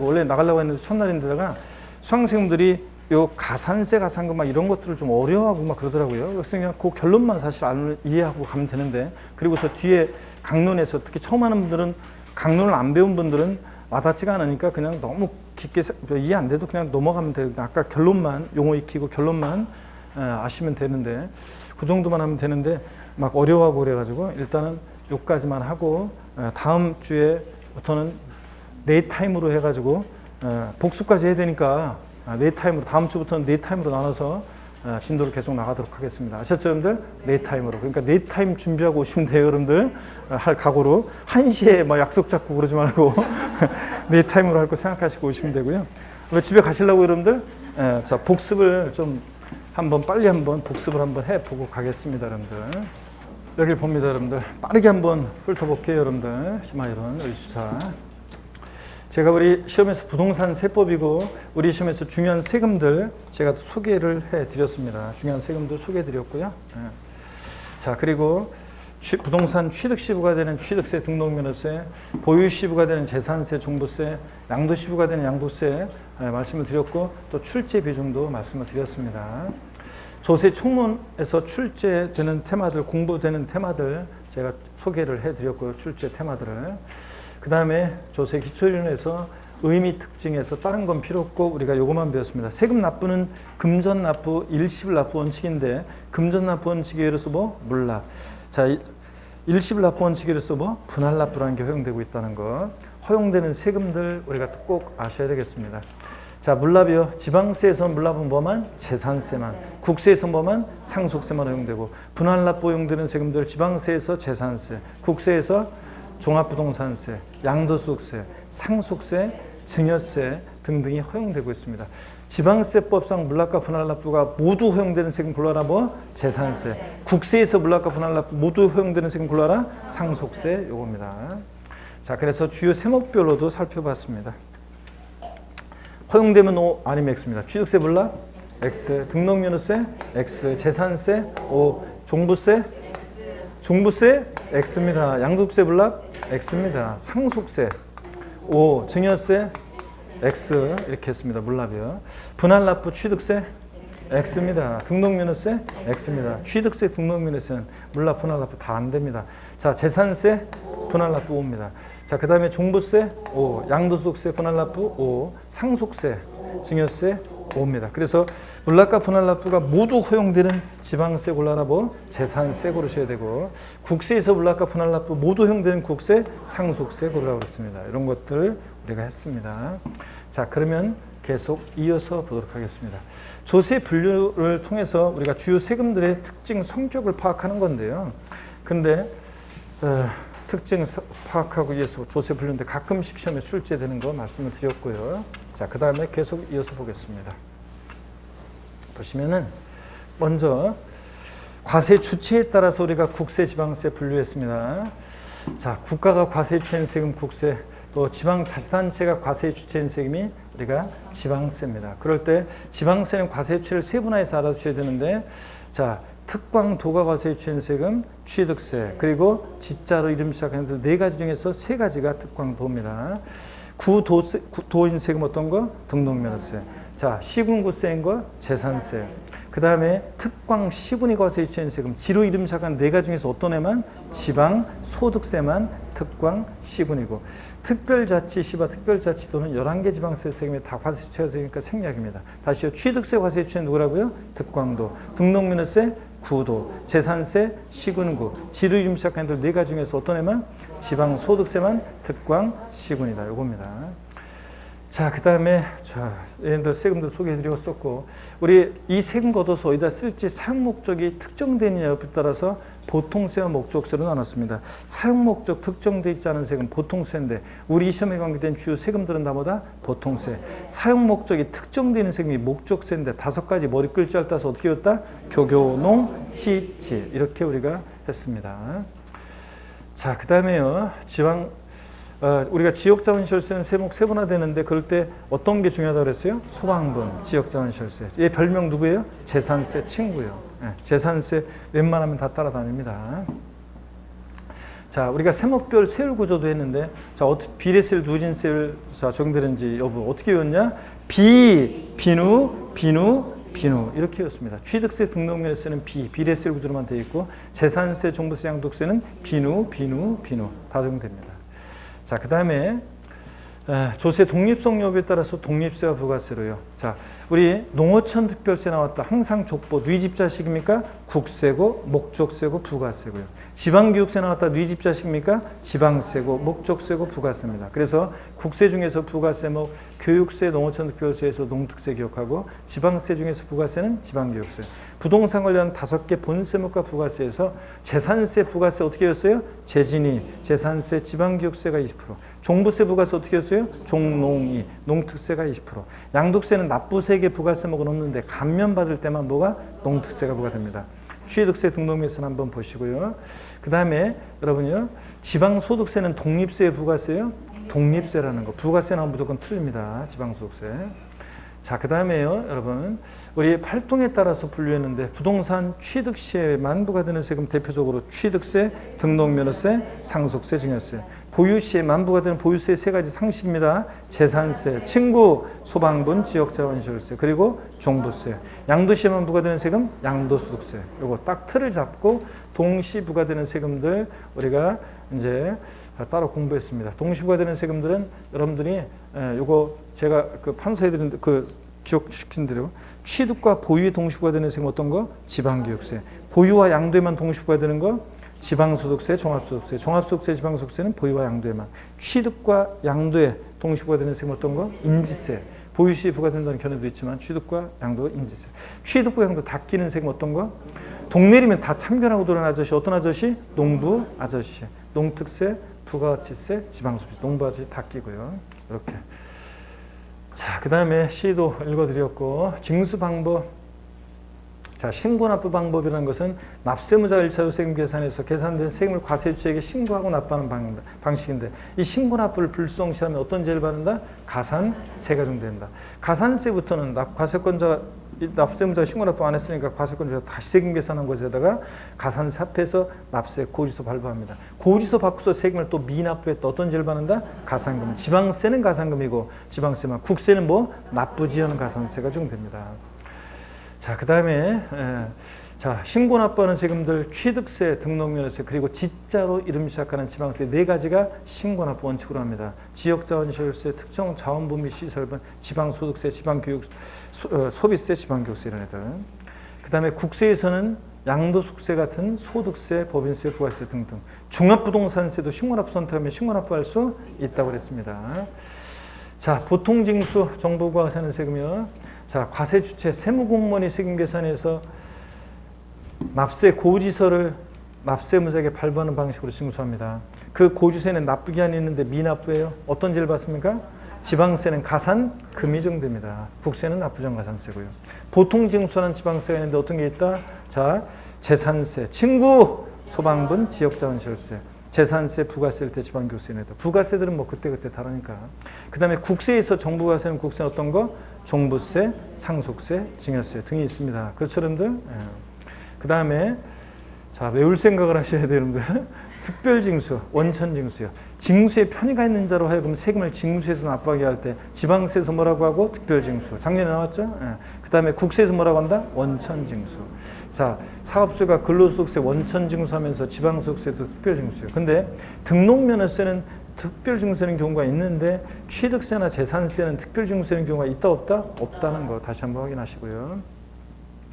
원래 나가려고 했는데 첫날인데다가 수강생들이 요 가산세 가산금 막 이런 것들을 좀 어려워하고 막 그러더라고요. 그래서 그냥 그 결론만 사실 이해하고 가면 되는데 그리고서 뒤에 강론에서 특히 처음 하는 분들은 강론을 안 배운 분들은 와닿지가 않으니까 그냥 너무 깊게 이해 안 돼도 그냥 넘어가면 돼요. 아까 결론만 용어 익히고 결론만 아시면 되는데 그 정도만 하면 되는데 막 어려워하고 그래가지고 일단은 요까지만 하고 다음 주에부터는 네 타임으로 해가지고 복습까지 해야 되니까 네 타임으로 다음 주부터는 네 타임으로 나눠서 진도를 계속 나가도록 하겠습니다. 아셨죠, 여러분들? 네 타임으로. 그러니까 네 타임 준비하고 오시면 돼요, 여러분들. 할 각오로 1시에 막 약속 잡고 그러지 말고 네 타임으로 할 거 생각하시고 오시면 되고요. 집에 가시려고 여러분들? 예, 자, 복습을 좀 빨리 한번 복습을 한번 해보고 가겠습니다, 여러분들. 여기 봅니다, 여러분들. 빠르게 한번 훑어볼게요, 여러분들. 시마이론, 의수사. 제가 우리 시험에서 부동산 세법이고 우리 시험에서 중요한 세금들 제가 소개를 해드렸습니다. 중요한 세금들 소개해드렸고요. 예. 자, 그리고 부동산 취득시부가 되는 취득세, 등록면허세, 보유시부가 되는 재산세, 종부세, 양도시부가 되는 양도세 말씀을 드렸고 또 출제 비중도 말씀을 드렸습니다. 조세 총론에서 출제되는 테마들, 공부되는 테마들 제가 소개를 해드렸고요. 출제 테마들을. 그 다음에 조세 기초이론에서 의미 특징에서 다른 건 필요 없고 우리가 요것만 배웠습니다. 세금 납부는 금전 납부, 일시불 납부 원칙인데 금전 납부 원칙에 의해서 물납. 자, 일시불 납부 원칙에 의해서 분할 납부라는 게 허용되고 있다는 것. 허용되는 세금들 우리가 꼭 아셔야 되겠습니다. 자, 물납이요. 지방세에서는 물납은 뭐만? 재산세만. 국세에서는 뭐만? 상속세만 허용되고 분할 납부 허용되는 세금들 지방세에서 재산세, 국세에서 종합부동산세, 양도소득세, 상속세, 증여세 등등이 허용되고 있습니다. 지방세법상 물납과 분할납부가 모두 허용되는 세금 골라라 재산세. 국세에서 물납과 분할납부 모두 허용되는 세금 골라라 상속세 요겁니다. 자, 그래서 주요 세목별로도 살펴봤습니다. 허용되면 O 아니면 X입니다. 취득세 물납 X, 등록면허세 X, 재산세 O, 종부세 X입니다. 양도세 물납 X입니다. 상속세 O, 증여세 X 이렇게 했습니다. 물납이요. 분할납부 취득세 X입니다. 등록면허세 X입니다. 취득세, 등록면허세는 물납, 분할납부 다 안 됩니다. 자, 재산세, 분할납부 O입니다. 자, 그 다음에 종부세 O, 양도소득세, 분할납부 O, 상속세, 증여세 O입니다. 그래서 물납과 분할납부가 모두 허용되는 지방세 골라라 재산세 고르셔야 되고 국세에서 물납과 분할납부 모두 허용되는 국세, 상속세 고르라고 그랬습니다. 이런 것들 우리가 했습니다. 자, 그러면 계속 이어서 보도록 하겠습니다. 조세 분류를 통해서 우리가 주요 세금들의 특징, 성격을 파악하는 건데요. 근데 특징 파악하기 위해서 조세 분류인데 가끔씩 시험에 출제되는 거 말씀을 드렸고요. 자, 그 다음에 계속 이어서 보겠습니다. 보시면은 먼저 과세 주체에 따라서 우리가 국세, 지방세 분류했습니다. 자, 국가가 과세 주체인 세금 국세, 또 지방자치단체가 과세 주체인 세금이 우리가 지방세입니다. 그럴 때 지방세는 과세 주체를 세분화해서 알아주셔야 되는데, 자, 특광도가 과세 주체인 세금, 취득세, 그리고 지자로 이름 시작하는 네 가지 중에서 세 가지가 특광도입니다. 구도인 세금 어떤 거? 등록면허세. 자, 시군구세인 거? 재산세. 그 다음에 특광 시군이 과세 주체인 세금, 지로 이름 시작한 네 가지 중에서 어떤 애만? 지방 소득세만 특광 시군이고, 특별자치 시와 특별자치도는 11개 지방세 세금이 다 과세 주체가 되니까 생략입니다. 다시요. 취득세 과세 주체는 누구라고요? 특광도. 등록면허세 구도, 재산세 시군구, 지로 이름 시작한 네 가지 중에서 어떤 애만? 지방 소득세만 특광 시군이다. 요겁니다. 자, 그 다음에 얘네들 세금도 소개해드렸었고, 우리 이 세금 걷어서 어디다 쓸지 사용 목적이 특정되느냐에 따라서 보통세와 목적세로 나눴습니다. 사용 목적 특정되어 있지 않은 세금 보통세인데 우리 시험에 관계된 주요 세금들은 다 뭐다? 보통세. 사용 목적이 특정되는 세금이 목적세인데 5가지 머리 글자를 따서 어떻게 했다? 교교, 농, 시, 지 이렇게 우리가 했습니다. 자, 그 다음에요. 우리가 지역자원시설세는 세목 세분화되는데 그럴 때 어떤 게 중요하다고 그랬어요? 소방분, 지역자원시설세. 얘 별명 누구예요? 재산세 친구예요. 네, 재산세 웬만하면 다 따라다닙니다. 자, 우리가 세목별 세율 구조도 했는데, 자, 어떻게 비례세율, 누진세율 적용되는지 여부 어떻게 외웠냐? 비누 이렇게 외웠습니다. 취득세, 등록면허세는 비례세율 구조로만 되어 있고, 재산세, 종부세, 양도세는 비누 다 적용됩니다. 자, 그 다음에 조세 독립성 여부에 따라서 독립세와 부가세로요. 자, 우리 농어촌 특별세 나왔다. 항상 족보 뉘집자식입니까? 국세고 목적세고 부가세고요. 지방교육세 나왔다. 뉘집자식입니까? 지방세고 목적세고 부가세입니다. 그래서 국세 중에서 부가세, 교육세, 농어촌 특별세에서 농특세 기억하고, 지방세 중에서 부가세는 지방교육세. 부동산 관련 5개 본세목과 부가세에서 재산세, 부가세 어떻게 했어요? 재진이, 재산세, 지방교육세가 20%. 종부세, 부가세 어떻게 했어요? 20%요? 종농이. 농특세가 20%. 양도세는 납부세액에 부가세목은 없는데 감면받을 때만 뭐가? 농특세가 부과됩니다. 취득세 등록명세는 한번 보시고요. 그 다음에 여러분요. 지방소득세는 독립세에 부가세요? 독립세라는 거. 부가세 나오면 무조건 틀립니다. 지방소득세. 자, 그 다음에요, 여러분. 우리 활동에 따라서 분류했는데 부동산 취득 시에만 부과되는 세금 대표적으로 취득세, 등록면허세, 상속세, 증여세. 보유 시에만 부과되는 보유세 세 가지 상식입니다. 재산세, 친구, 소방분, 지역자원시설세, 그리고 종부세. 양도 시에만 부과되는 세금, 양도소득세. 요거 딱 틀을 잡고 동시 부과되는 세금들 우리가 이제 따로 공부했습니다. 동시 부과되는 세금들은 여러분들이 요거 제가 그 판서해드린 그 기억시킨 대로 취득과 보유에 동시 부과되는 세금 어떤 거? 지방교육세. 보유와 양도에만 동시 부과되는 거? 지방소득세, 종합소득세. 종합소득세, 지방소득세는 보유와 양도에만. 취득과 양도에 동시 부과되는 세금 어떤 거? 인지세. 보유 시에 부과된다는 견해도 있지만 취득과 양도, 인지세. 취득과 양도 다 끼는 세금 어떤 거? 동네리면 다 참견하고 도는 아저씨. 어떤 아저씨? 농부 아저씨. 농특세, 부가가치세, 지방소득세. 농부 아저씨 다 끼고요. 이렇게. 자, 그 다음에 시도 읽어드렸고, 징수 방법. 자, 신고납부 방법이라는 것은 납세무자 1차로 세금 계산에서 계산된 세금을 과세주체에게 신고하고 납부하는 방식인데, 이 신고납부를 불성시하면 어떤 죄를 받는다? 가산세가 적용된다. 가산세부터는 과세권자, 납세무자가 신고납부 안 했으니까 과세권자가 다시 세금 계산한 것에다가 가산세 합해서 납세 고지서 발부합니다. 고지서 받고서 세금을 또 미납부했다. 어떤 죄를 받는다? 가산금. 지방세는 가산금이고 지방세만. 국세는 뭐? 납부지연 가산세가 적용됩니다. 자, 그 다음에 자, 신고납부하는 세금들 취득세, 등록면허세, 그리고 지자로 이름 시작하는 지방세 네 가지가 신고납부 원칙으로 합니다. 지역자원시설세, 특정자원분미 시설분, 지방소득세, 지방교육, 소비세, 지방교육세 이런 애들. 그 다음에 국세에서는 양도소득세 같은 소득세, 법인세, 부가세 등등. 종합부동산세도 신고납부 선택하면 신고납부할 수 있다고 그랬습니다. 자, 보통징수, 정부가 세는 세금이요. 자, 과세주체, 세무공무원이 세금 계산해서 납세 고지서를 납세무자에게 발부하는 방식으로 징수합니다. 그 고지서에는 납부기한이 있는데 미납부예요. 어떤 죄를 받습니까? 지방세는 가산금이 적용됩니다. 국세는 납부전 가산세고요. 보통징수하는 지방세가 있는데 어떤 게 있다? 자, 재산세, 친구, 소방분, 지역자원시설세. 재산세, 부가세일 때 지방교세 내다. 부가세들은 뭐 그때그때 다르니까. 그 다음에 국세에서 정부가 세는 국세는 어떤 거? 종부세, 상속세, 증여세 등이 있습니다. 그렇죠, 여러분들? 예. 그 다음에 자, 외울 생각을 하셔야 돼요, 여러분들. 특별징수, 원천징수요. 징수에 편의가 있는 자로 하여금 세금을 징수해서 납부하게 할 때 지방세에서 뭐라고 하고? 특별징수. 작년에 나왔죠? 예. 그 다음에 국세에서 뭐라고 한다? 원천징수. 자, 사업주가 근로소득세 원천징수하면서 지방소득세도 특별징수예요. 근데 등록면허세는 특별징수되는 경우가 있는데 취득세나 재산세는 특별징수되는 경우가 있다 없다? 없다는 거 다시 한번 확인하시고요.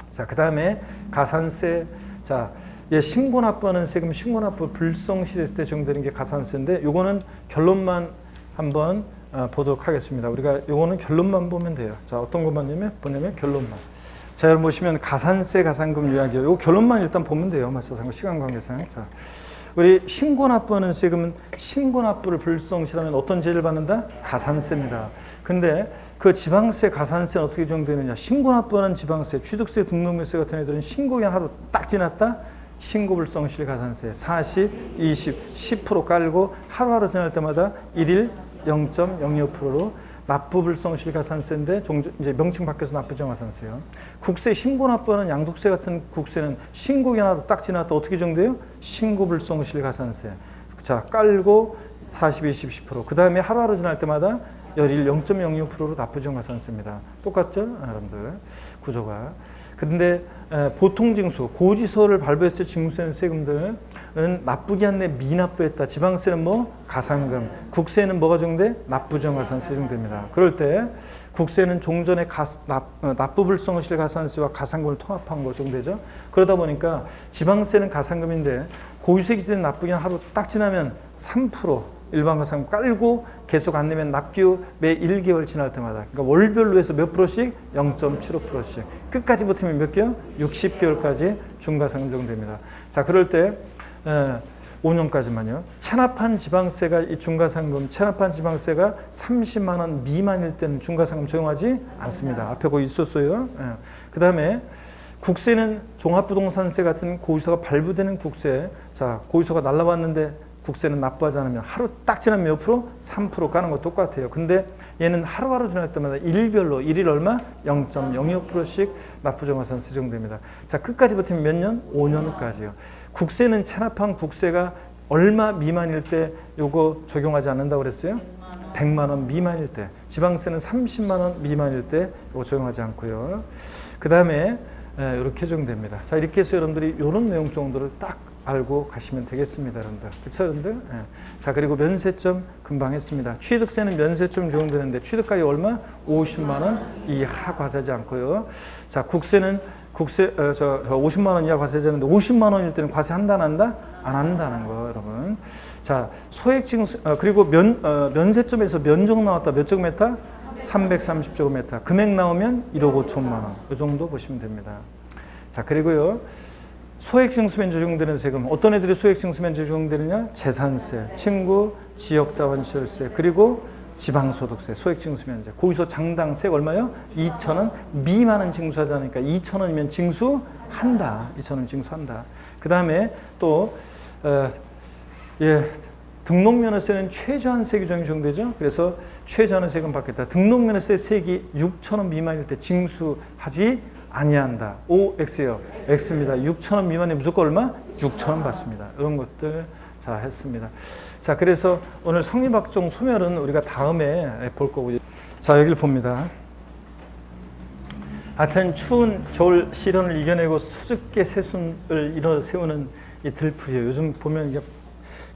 자, 그 다음에 가산세. 자, 신고납부하는 세금 신고납부 불성실했을 때 적용되는 게 가산세인데 요거는 결론만 한번 보도록 하겠습니다. 우리가 요거는 결론만 보면 돼요. 자, 어떤 것만 보냐면 결론만. 자, 여러분 보시면 가산세, 가산금 요약이요. 요 결론만 일단 보면 돼요. 맞춰서 시간 관계상. 자, 우리 신고납부하는 세금은 신고납부를 불성실하면 어떤 죄를 받는다? 가산세입니다. 근데 그 지방세, 가산세는 어떻게 적용되느냐? 신고납부하는 지방세, 취득세, 등록면세 같은 애들은 신고기한 하루 딱 지났다? 신고불성실 가산세 40, 20, 10% 깔고 하루하루 지날 때마다 1일 0.02%로 납부불성실 가산세인데 이제 명칭 바뀌어서 납부정가산세요. 국세 신고납부하는 양도세 같은 국세는 신고기한 하루 딱 지났다 어떻게 적용돼요? 신고불성실 가산세. 자, 깔고 40, 20, 10%. 그 다음에 하루하루 지날 때마다 열일 0.06%로 납부정가산세입니다. 똑같죠, 여러분들? 구조가. 근데 보통징수, 고지서를 발부했을 때 징수되는 세금들은 납부기한 내 미납부했다. 지방세는 뭐? 가산금. 국세는 뭐가 적용돼? 납부정가산세 적용됩니다. 그럴 때 국세는 종전에 납부불성실 가산세와 가산금을 통합한 거 적용되죠. 그러다 보니까 지방세는 가산금인데 고지서 기준에 납부기한 하루 딱 지나면 3% 일반 가산금 깔고 계속 안 내면 납기후 매 1개월 지날 때마다, 그러니까 월별로 해서 몇 프로씩? 0.75%씩. 끝까지 버티면 몇 개월? 60개월까지 중가상금 적용됩니다. 자, 그럴 때 5년까지만요. 체납한 지방세가 이 중과상금, 체납한 지방세가 30만 원 미만일 때는 중과상금 적용하지 않습니다. 앞에 거기 있었어요. 예. 그 다음에 국세는 종합부동산세 같은 고유소가 발부되는 국세. 자, 고유소가 날라왔는데 국세는 납부하지 않으면 하루 딱 지나면 몇 프로? 3% 까는 거 똑같아요. 근데 얘는 하루하루 지날 때마다 일별로 일일 얼마? 0.02%씩 납부정화산세 적용됩니다. 자, 끝까지 버티면 몇 년? 5년까지요. 국세는 체납한 국세가 얼마 미만일 때 요거 적용하지 않는다고 그랬어요? 100만 원 미만일 때. 지방세는 30만 원 미만일 때 요거 적용하지 않고요. 그 다음에 이렇게 적용됩니다. 자, 이렇게 해서 여러분들이 이런 내용 정도를 딱 알고 가시면 되겠습니다, 여러분들. 그렇죠, 여러분들? 예. 자, 그리고 면세점 금방 했습니다. 취득세는 면세점 적용되는데 취득가액 얼마? 50만 원 이하 과세하지 않고요. 자, 국세는 50만 원 이하 과세하는데 50만 원일 때는 과세한다, 안 한다? 안 한다는 거, 여러분. 자, 소액징수 그리고 면세점에서 면적 나왔다. 몇 제곱미터? 330제곱미터. 금액 나오면 1억 5천만 원. 이 정도 보시면 됩니다. 자, 그리고요. 소액징수면제 적용되는 세금. 어떤 애들이 소액징수면제 적용되느냐? 재산세, 친구, 지역자원시설세, 그리고 지방소득세, 소액징수면제. 거기서 장당세 얼마요? 2,000원 미만은 징수하지 않으니까 2,000원이면 징수한다. 2,000원 징수한다. 그 다음에 또 등록면허세는 최저한세 규정이 적용되죠. 그래서 최저한세금 받겠다. 등록면허세 세액이 6,000원 미만일 때 징수하지 아니한다. O, X예요. X입니다. 6,000원 미만에 무조건 얼마? 6,000원 받습니다. 이런 것들 자 했습니다. 자, 그래서 오늘 성립학종 소멸은 우리가 다음에 볼 거고요. 자, 여기를 봅니다. 하여튼 추운 겨울 시련을 이겨내고 수줍게 새순을 일어 세우는 이 들풀이에요. 요즘 보면 이게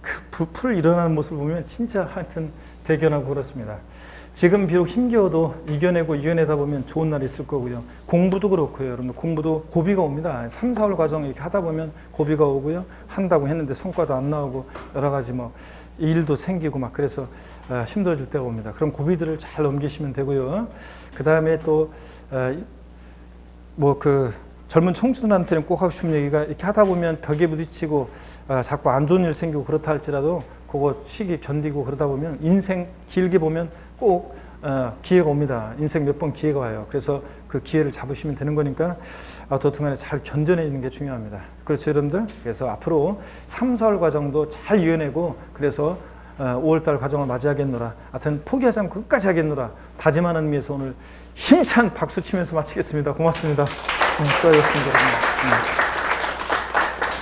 그 부풀 일어나는 모습을 보면 진짜 하여튼 대견하고 그렇습니다. 지금 비록 힘겨워도 이겨내다 보면 좋은 날이 있을 거고요. 공부도 그렇고요. 여러분 공부도 고비가 옵니다. 3, 4월 과정 이렇게 하다 보면 고비가 오고요. 한다고 했는데 성과도 안 나오고 여러 가지 뭐 일도 생기고 막 그래서 힘들어질 때가 옵니다. 그럼 고비들을 잘 넘기시면 되고요. 그 다음에 또 젊은 청춘들한테는 꼭 하고 싶은 얘기가 이렇게 하다 보면 벽에 부딪히고 자꾸 안 좋은 일 생기고 그렇다 할지라도 그거 시기 견디고 그러다 보면 인생 길게 보면 꼭 기회가 옵니다. 인생 몇 번 기회가 와요. 그래서 그 기회를 잡으시면 되는 거니까 어떻든간에 잘 견뎌내는 게 중요합니다. 그렇죠, 여러분들? 그래서 앞으로 3, 4월 과정도 잘 이겨내고 그래서 5월달 과정을 맞이하겠노라. 하여튼 포기하지 않고 끝까지 하겠노라. 다짐하는 의미에서 오늘 힘찬 박수 치면서 마치겠습니다. 고맙습니다. 수고하셨습니다.